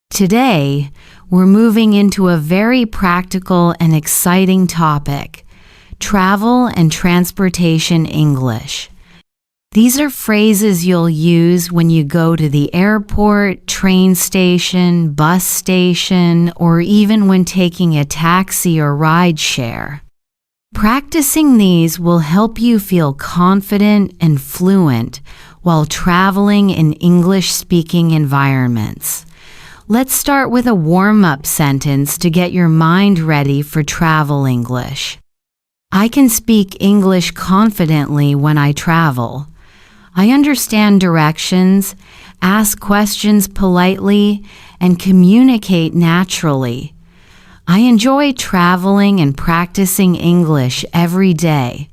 Today, we're moving into a very practical and exciting topic, travel and transportation English. These are phrases you'll use when you go to the airport, train station, bus station, or even when taking a taxi or ride share. Practicing these will help you feel confident and fluent while traveling in English-speaking environments. Let's start with a warm-up sentence to get your mind ready for travel English. I can speak English confidently when I travel. I understand directions, ask questions politely, and communicate naturally. I enjoy traveling and practicing English every day.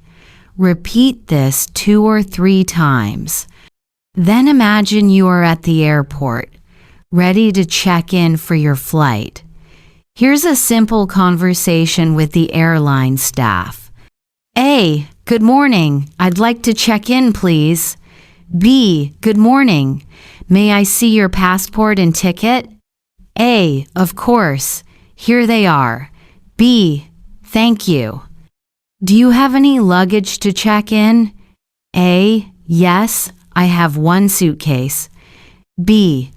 Repeat this 2 or 3 times. Then imagine you are at the airport, ready to check in for your flight. Here's a simple conversation with the airline staff. A, good morning. I'd like to check in, please. B, good morning. May I see your passport and ticket? A, of course. Here they are. B, thank you. Do you have any luggage to check in? A, yes, I have 1 suitcase. B,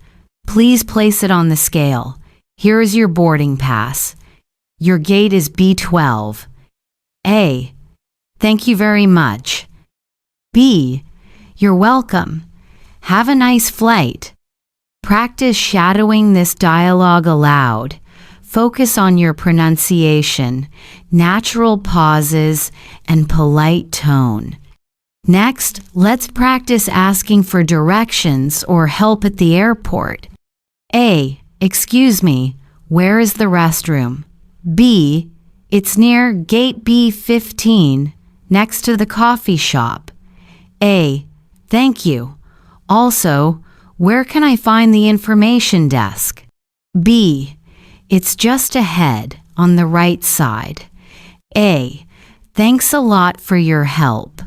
please place it on the scale. Here is your boarding pass. Your gate is B12. A, thank you very much. B, you're welcome. Have a nice flight. Practice shadowing this dialogue aloud. Focus on your pronunciation, natural pauses, and polite tone. Next, let's practice asking for directions or help at the airport. A, excuse me, where is the restroom? B, it's near gate B15, next to the coffee shop. A, thank you. Also, where can I find the information desk? B, it's just ahead, on the right side. A, thanks a lot for your help.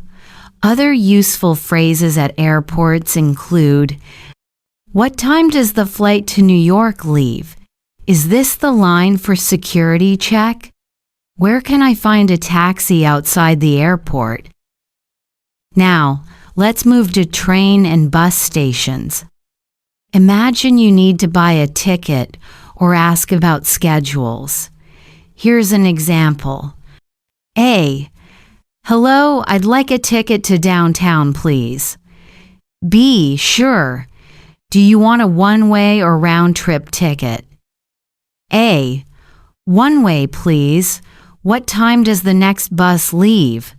Other useful phrases at airports include, what time does the flight to New York leave? Is this the line for security check? Where can I find a taxi outside the airport? Now, let's move to train and bus stations. Imagine you need to buy a ticket or ask about schedules. Here's an example. A, hello, I'd like a ticket to downtown, please. B, sure. Do you want a one-way or round-trip ticket? A, one-way, please. What time does the next bus leave?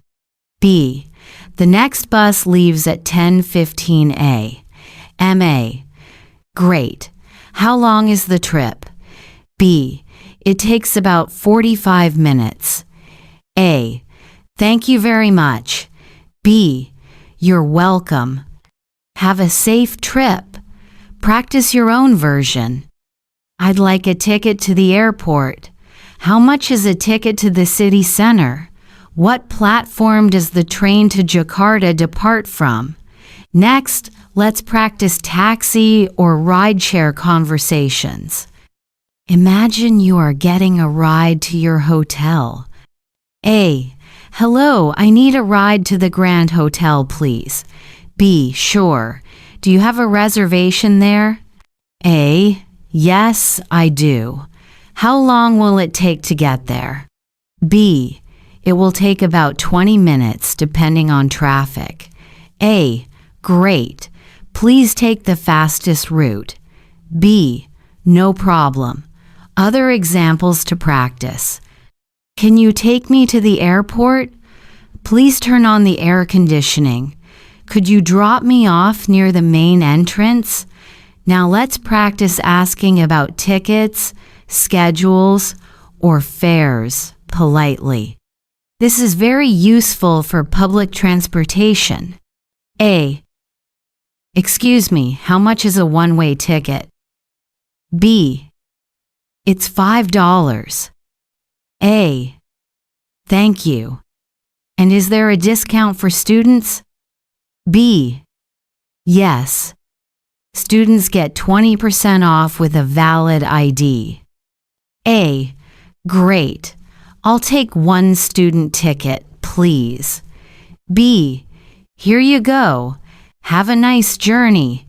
B, the next bus leaves at 10:15 a. M.A., great. How long is the trip? B, it takes about 45 minutes. A, thank you very much. B, you're welcome. Have a safe trip. Practice your own version. I'd like a ticket to the airport. How much is a ticket to the city center? What platform does the train to Jakarta depart from? Next, let's practice taxi or rideshare conversations. Imagine you are getting a ride to your hotel. A, hello, I need a ride to the Grand Hotel, please. B, sure. Do you have a reservation there? A, yes, I do. How long will it take to get there? B, it will take about 20 minutes depending on traffic. A, great. Please take the fastest route. B, no problem. Other examples to practice. Can you take me to the airport? Please turn on the air conditioning. Could you drop me off near the main entrance? Now let's practice asking about tickets, schedules, or fares politely. This is very useful for public transportation. A, excuse me, how much is a one-way ticket? B, it's $5. A, thank you. And is there a discount for students? B, yes. Students get 20% off with a valid ID. A, great. I'll take 1 student ticket, please. B, here you go. Have a nice journey.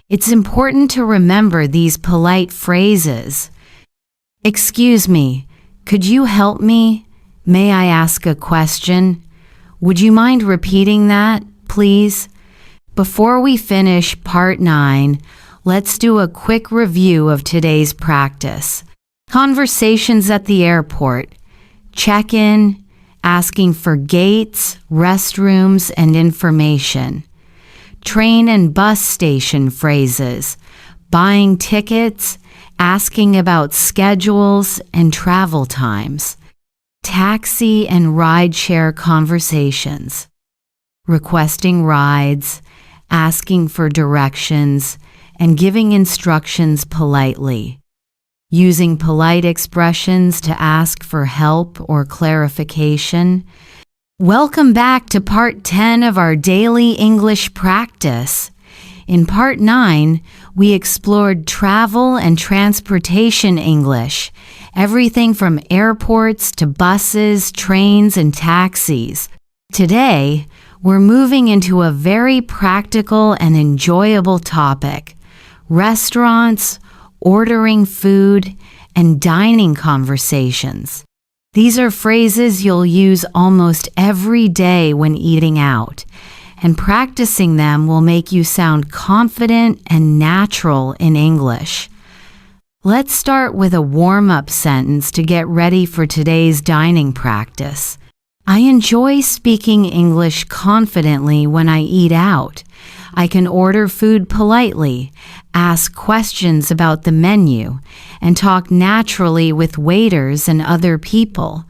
It's important to remember these polite phrases. Excuse me, could you help me? May I ask a question? Would you mind repeating that, please? Before we finish part 9, let's do a quick review of today's practice. Conversations at the airport. Check-in, asking for gates, restrooms, and information. train and bus station phrases, buying tickets, asking about schedules and travel times, taxi and rideshare conversations, requesting rides, asking for directions, and giving instructions politely, using polite expressions to ask for help or clarification. Welcome back to Part 10 of our daily English practice. In Part 9, we explored travel and transportation English, everything from airports to buses, trains, and taxis. Today, we're moving into a very practical and enjoyable topic: restaurants, ordering food, and dining conversations. These are phrases you'll use almost every day when eating out, and practicing them will make you sound confident and natural in English. Let's start with a warm-up sentence to get ready for today's dining practice. I enjoy speaking English confidently when I eat out. I can order food politely, ask questions about the menu, and talk naturally with waiters and other people.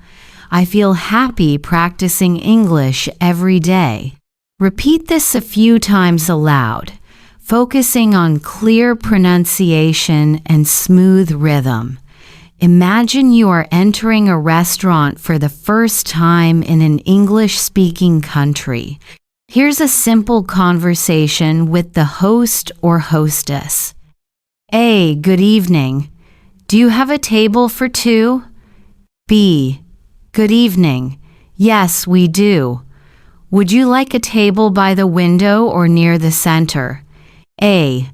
I feel happy practicing English every day. Repeat this a few times aloud, focusing on clear pronunciation and smooth rhythm. Imagine you are entering a restaurant for the first time in an English-speaking country. Here's a simple conversation with the host or hostess. A. Good evening. Do you have a table for two? B. Good evening. Yes, we do. Would you like a table by the window or near the center? A.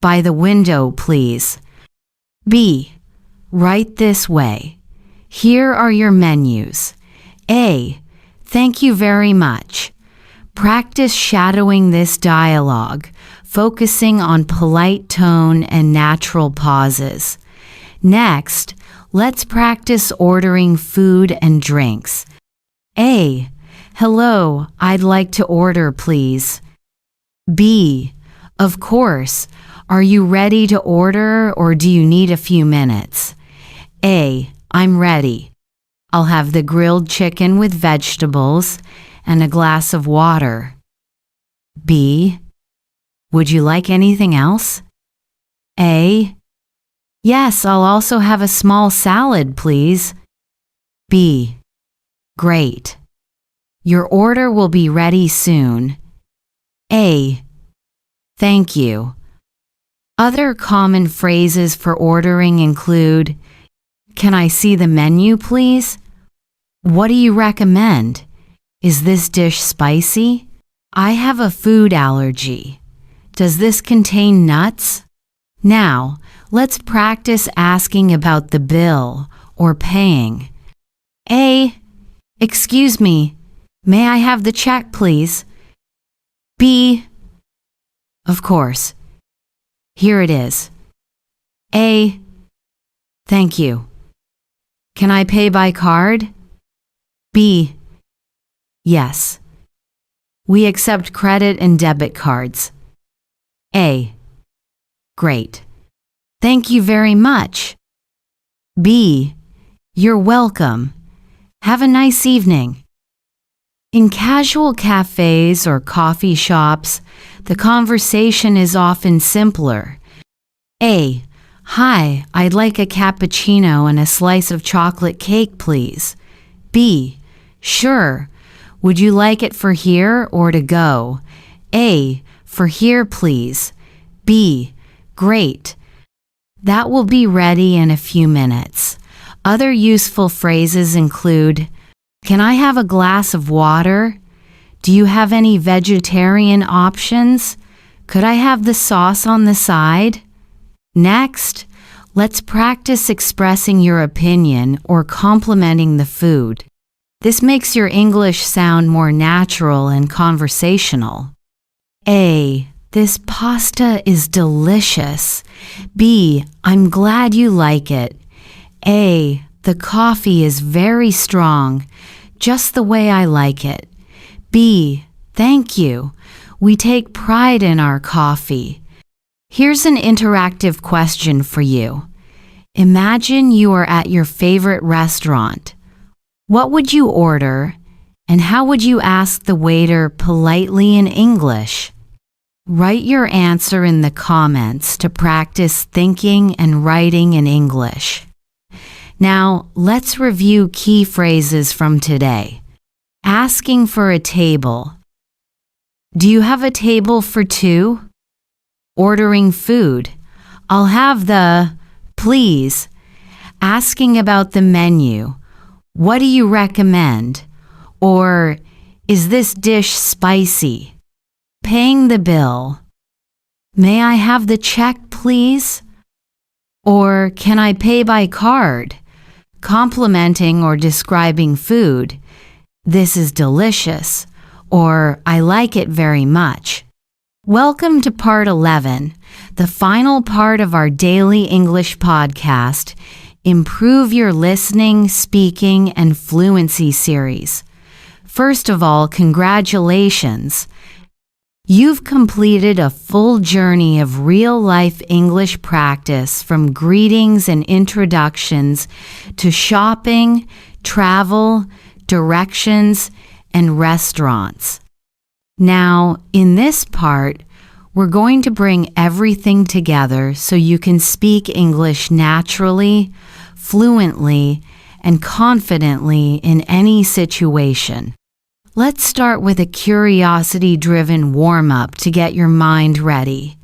By the window, please. B. Right this way. Here are your menus. A. Thank you very much. Practice shadowing this dialogue, focusing on polite tone and natural pauses. Next, let's practice ordering food and drinks. A. Hello, I'd like to order, please. B. Of course. Are you ready to order or do you need a few minutes? A. I'm ready. I'll have the grilled chicken with vegetables and a glass of water. B. Would you like anything else? A. Yes, I'll also have a small salad, please. B. Great. Your order will be ready soon. A. Thank you. Other common phrases for ordering include, can I see the menu, please? What do you recommend? Is this dish spicy? I have a food allergy. Does this contain nuts? Now, let's practice asking about the bill or paying. A. Excuse me, may I have the check, please? B. Of course. Here it is. A. Thank you. Can I pay by card? B. Yes. We accept credit and debit cards. A. Great. Thank you very much. B. You're welcome. Have a nice evening. In casual cafes or coffee shops, the conversation is often simpler. A. Hi, I'd like a cappuccino and a slice of chocolate cake, please. B. Sure. Would you like it for here or to go? A. For here, please. B. Great. That will be ready in a few minutes. Other useful phrases include, can I have a glass of water? Do you have any vegetarian options? Could I have the sauce on the side? Next, let's practice expressing your opinion or complimenting the food. This makes your English sound more natural and conversational. A. This pasta is delicious. B. I'm glad you like it. A. The coffee is very strong, just the way I like it. B. Thank you. We take pride in our coffee. Here's an interactive question for you. Imagine you are at your favorite restaurant. What would you order, and how would you ask the waiter politely in English? Write your answer in the comments to practice thinking and writing in English. Now, let's review key phrases from today. Asking for a table. Do you have a table for two? Ordering food. I'll have the, please. Asking about the menu. What do you recommend? Or, is this dish spicy? Paying the bill. May I have the check, please? Or, can I pay by card? Complimenting or describing food. This is delicious. Or, I like it very much. Welcome to part 11, the final part of our daily English podcast, Improve Your Listening, Speaking, and Fluency series. First of all, congratulations. You've completed a full journey of real-life English practice from greetings and introductions to shopping, travel, directions, and restaurants. Now, in this part, we're going to bring everything together so you can speak English naturally, fluently, and confidently in any situation. Let's start with a curiosity-driven warm-up to get your mind ready.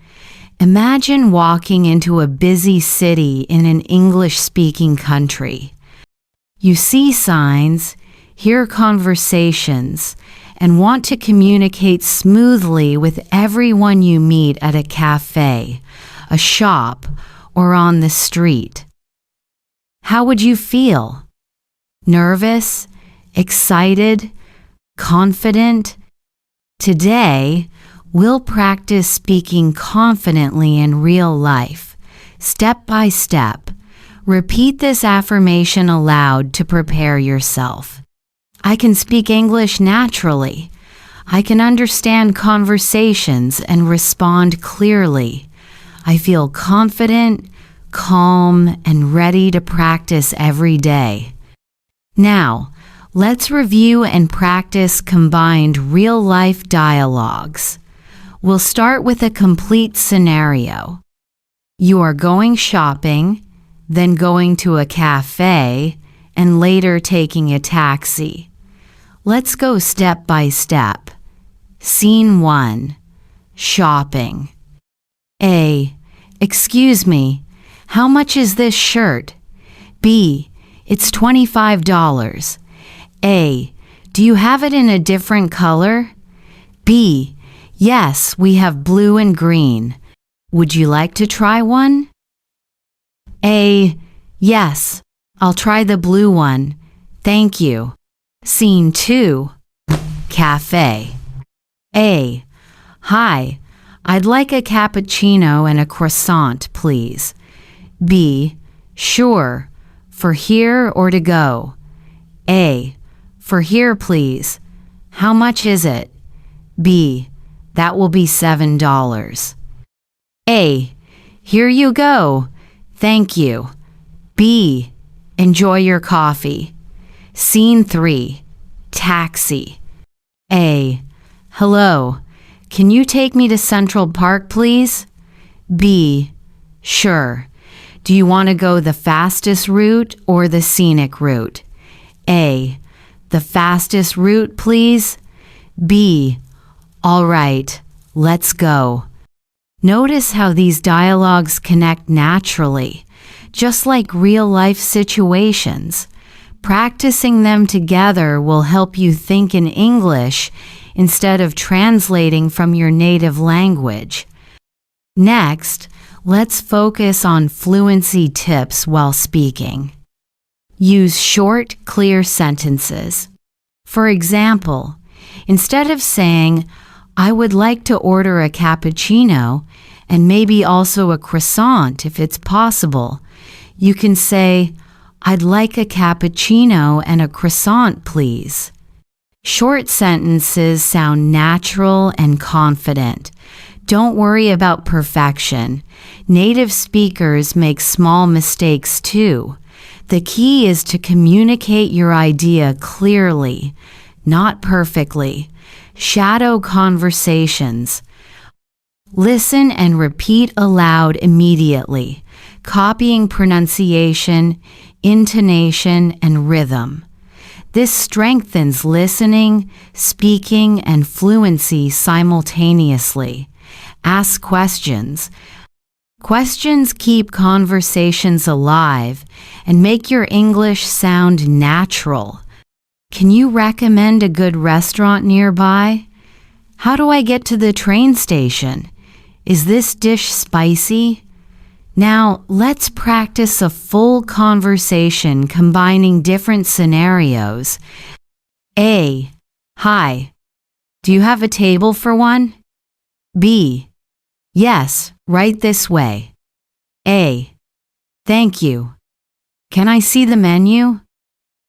Imagine walking into a busy city in an English-speaking country. You see signs, hear conversations, and want to communicate smoothly with everyone you meet at a cafe, a shop, or on the street. How would you feel? Nervous? Excited? Confident? Today, we'll practice speaking confidently in real life, step by step. Repeat this affirmation aloud to prepare yourself. I can speak English naturally. I can understand conversations and respond clearly. I feel confident, calm, and ready to practice every day. Now, let's review and practice combined real-life dialogues. We'll start with a complete scenario. You are going shopping, then going to a cafe, and later taking a taxi. Let's go step by step. Scene 1. Shopping. A. Excuse me, how much is this shirt? B. It's $25. A. Do you have it in a different color? B. Yes, we have blue and green. Would you like to try one? A. Yes, I'll try the blue one. Thank you. Scene 2. Cafe. A. Hi, I'd like a cappuccino and a croissant, please. B. Sure. For here or to go? A. For here, please. How much is it? B. That will be $7. A. Here you go. Thank you. B. Enjoy your coffee. Scene 3. Taxi. A. Hello. Can you take me to Central Park, please? B. Sure. Do you want to go the fastest route or the scenic route? A. The fastest route, please. B. All right. Let's go. Notice how these dialogues connect naturally, just like real-life situations. Practicing them together will help you think in English instead of translating from your native language. Next, let's focus on fluency tips while speaking. Use short, clear sentences. For example, instead of saying, I would like to order a cappuccino and maybe also a croissant if it's possible, you can say, I'd like a cappuccino and a croissant, please. Short sentences sound natural and confident. Don't worry about perfection. Native speakers make small mistakes too. The key is to communicate your idea clearly, not perfectly. Shadow conversations. Listen and repeat aloud immediately, copying pronunciation, intonation, and rhythm. This strengthens listening, speaking, and fluency simultaneously. Ask questions. Questions keep conversations alive and make your English sound natural. Can you recommend a good restaurant nearby? How do I get to the train station? Is this dish spicy? Now, let's practice a full conversation combining different scenarios. A. Hi. Do you have a table for one? B. Yes, right this way. A. Thank you. Can I see the menu?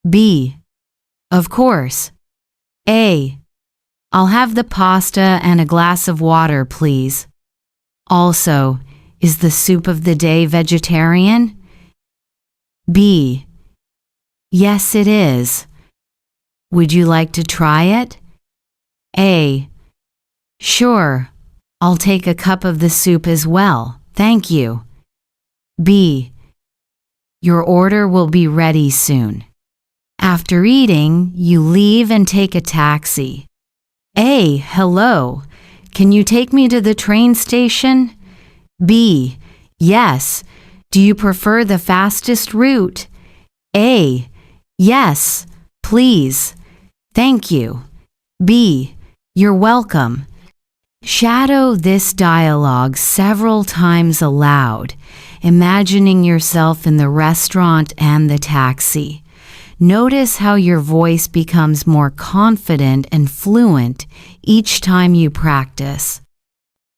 B. Of course. A. I'll have the pasta and a glass of water, please. Also, is the soup of the day vegetarian? B. Yes, it is. Would you like to try it? A. Sure. I'll take a cup of the soup as well. Thank you. B. Your order will be ready soon. After eating, you leave and take a taxi. A. Hello. Can you take me to the train station? B. Yes. Do you prefer the fastest route? A. Yes, please. Thank you. B. You're welcome. Shadow this dialogue several times aloud, imagining yourself in the restaurant and the taxi. Notice how your voice becomes more confident and fluent each time you practice.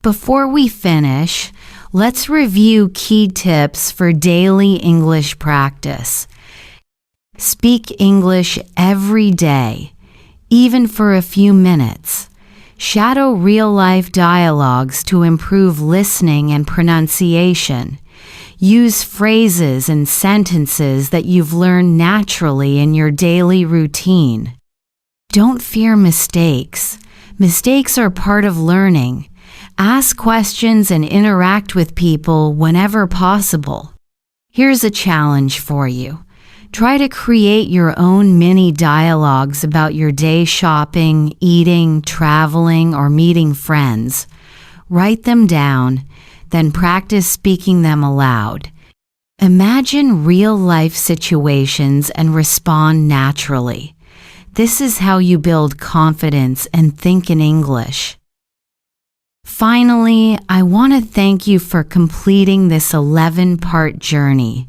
Before we finish, let's review key tips for daily English practice. Speak English every day, even for a few minutes. Shadow real-life dialogues to improve listening and pronunciation. Use phrases and sentences that you've learned naturally in your daily routine. Don't fear mistakes. Mistakes are part of learning. Ask questions and interact with people whenever possible. Here's a challenge for you. Try to create your own mini dialogues about your day shopping, eating, traveling, or meeting friends. Write them down, then practice speaking them aloud. Imagine real-life situations and respond naturally. This is how you build confidence and think in English. Finally, I want to thank you for completing this 11-part journey.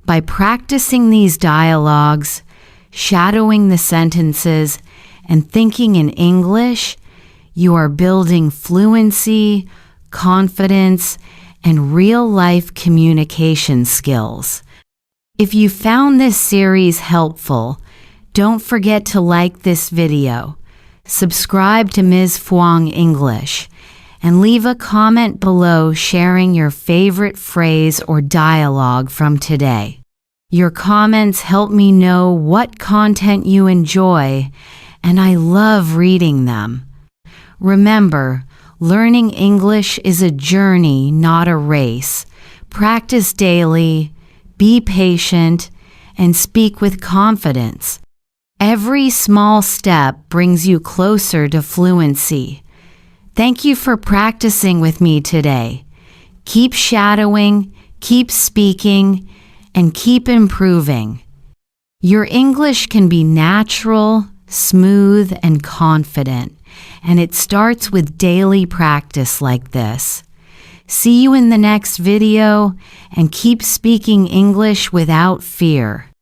By practicing these dialogues, shadowing the sentences, and thinking in English, you are building fluency, confidence, and real-life communication skills. If you found this series helpful, don't forget to like this video, subscribe to Ms. Fuang English, and leave a comment below sharing your favorite phrase or dialogue from today. Your comments help me know what content you enjoy, and I love reading them. Remember, learning English is a journey, not a race. Practice daily, be patient, and speak with confidence. Every small step brings you closer to fluency. Thank you for practicing with me today. Keep shadowing, keep speaking, and keep improving. Your English can be natural, smooth, and confident, and it starts with daily practice like this. See you in the next video, and keep speaking English without fear.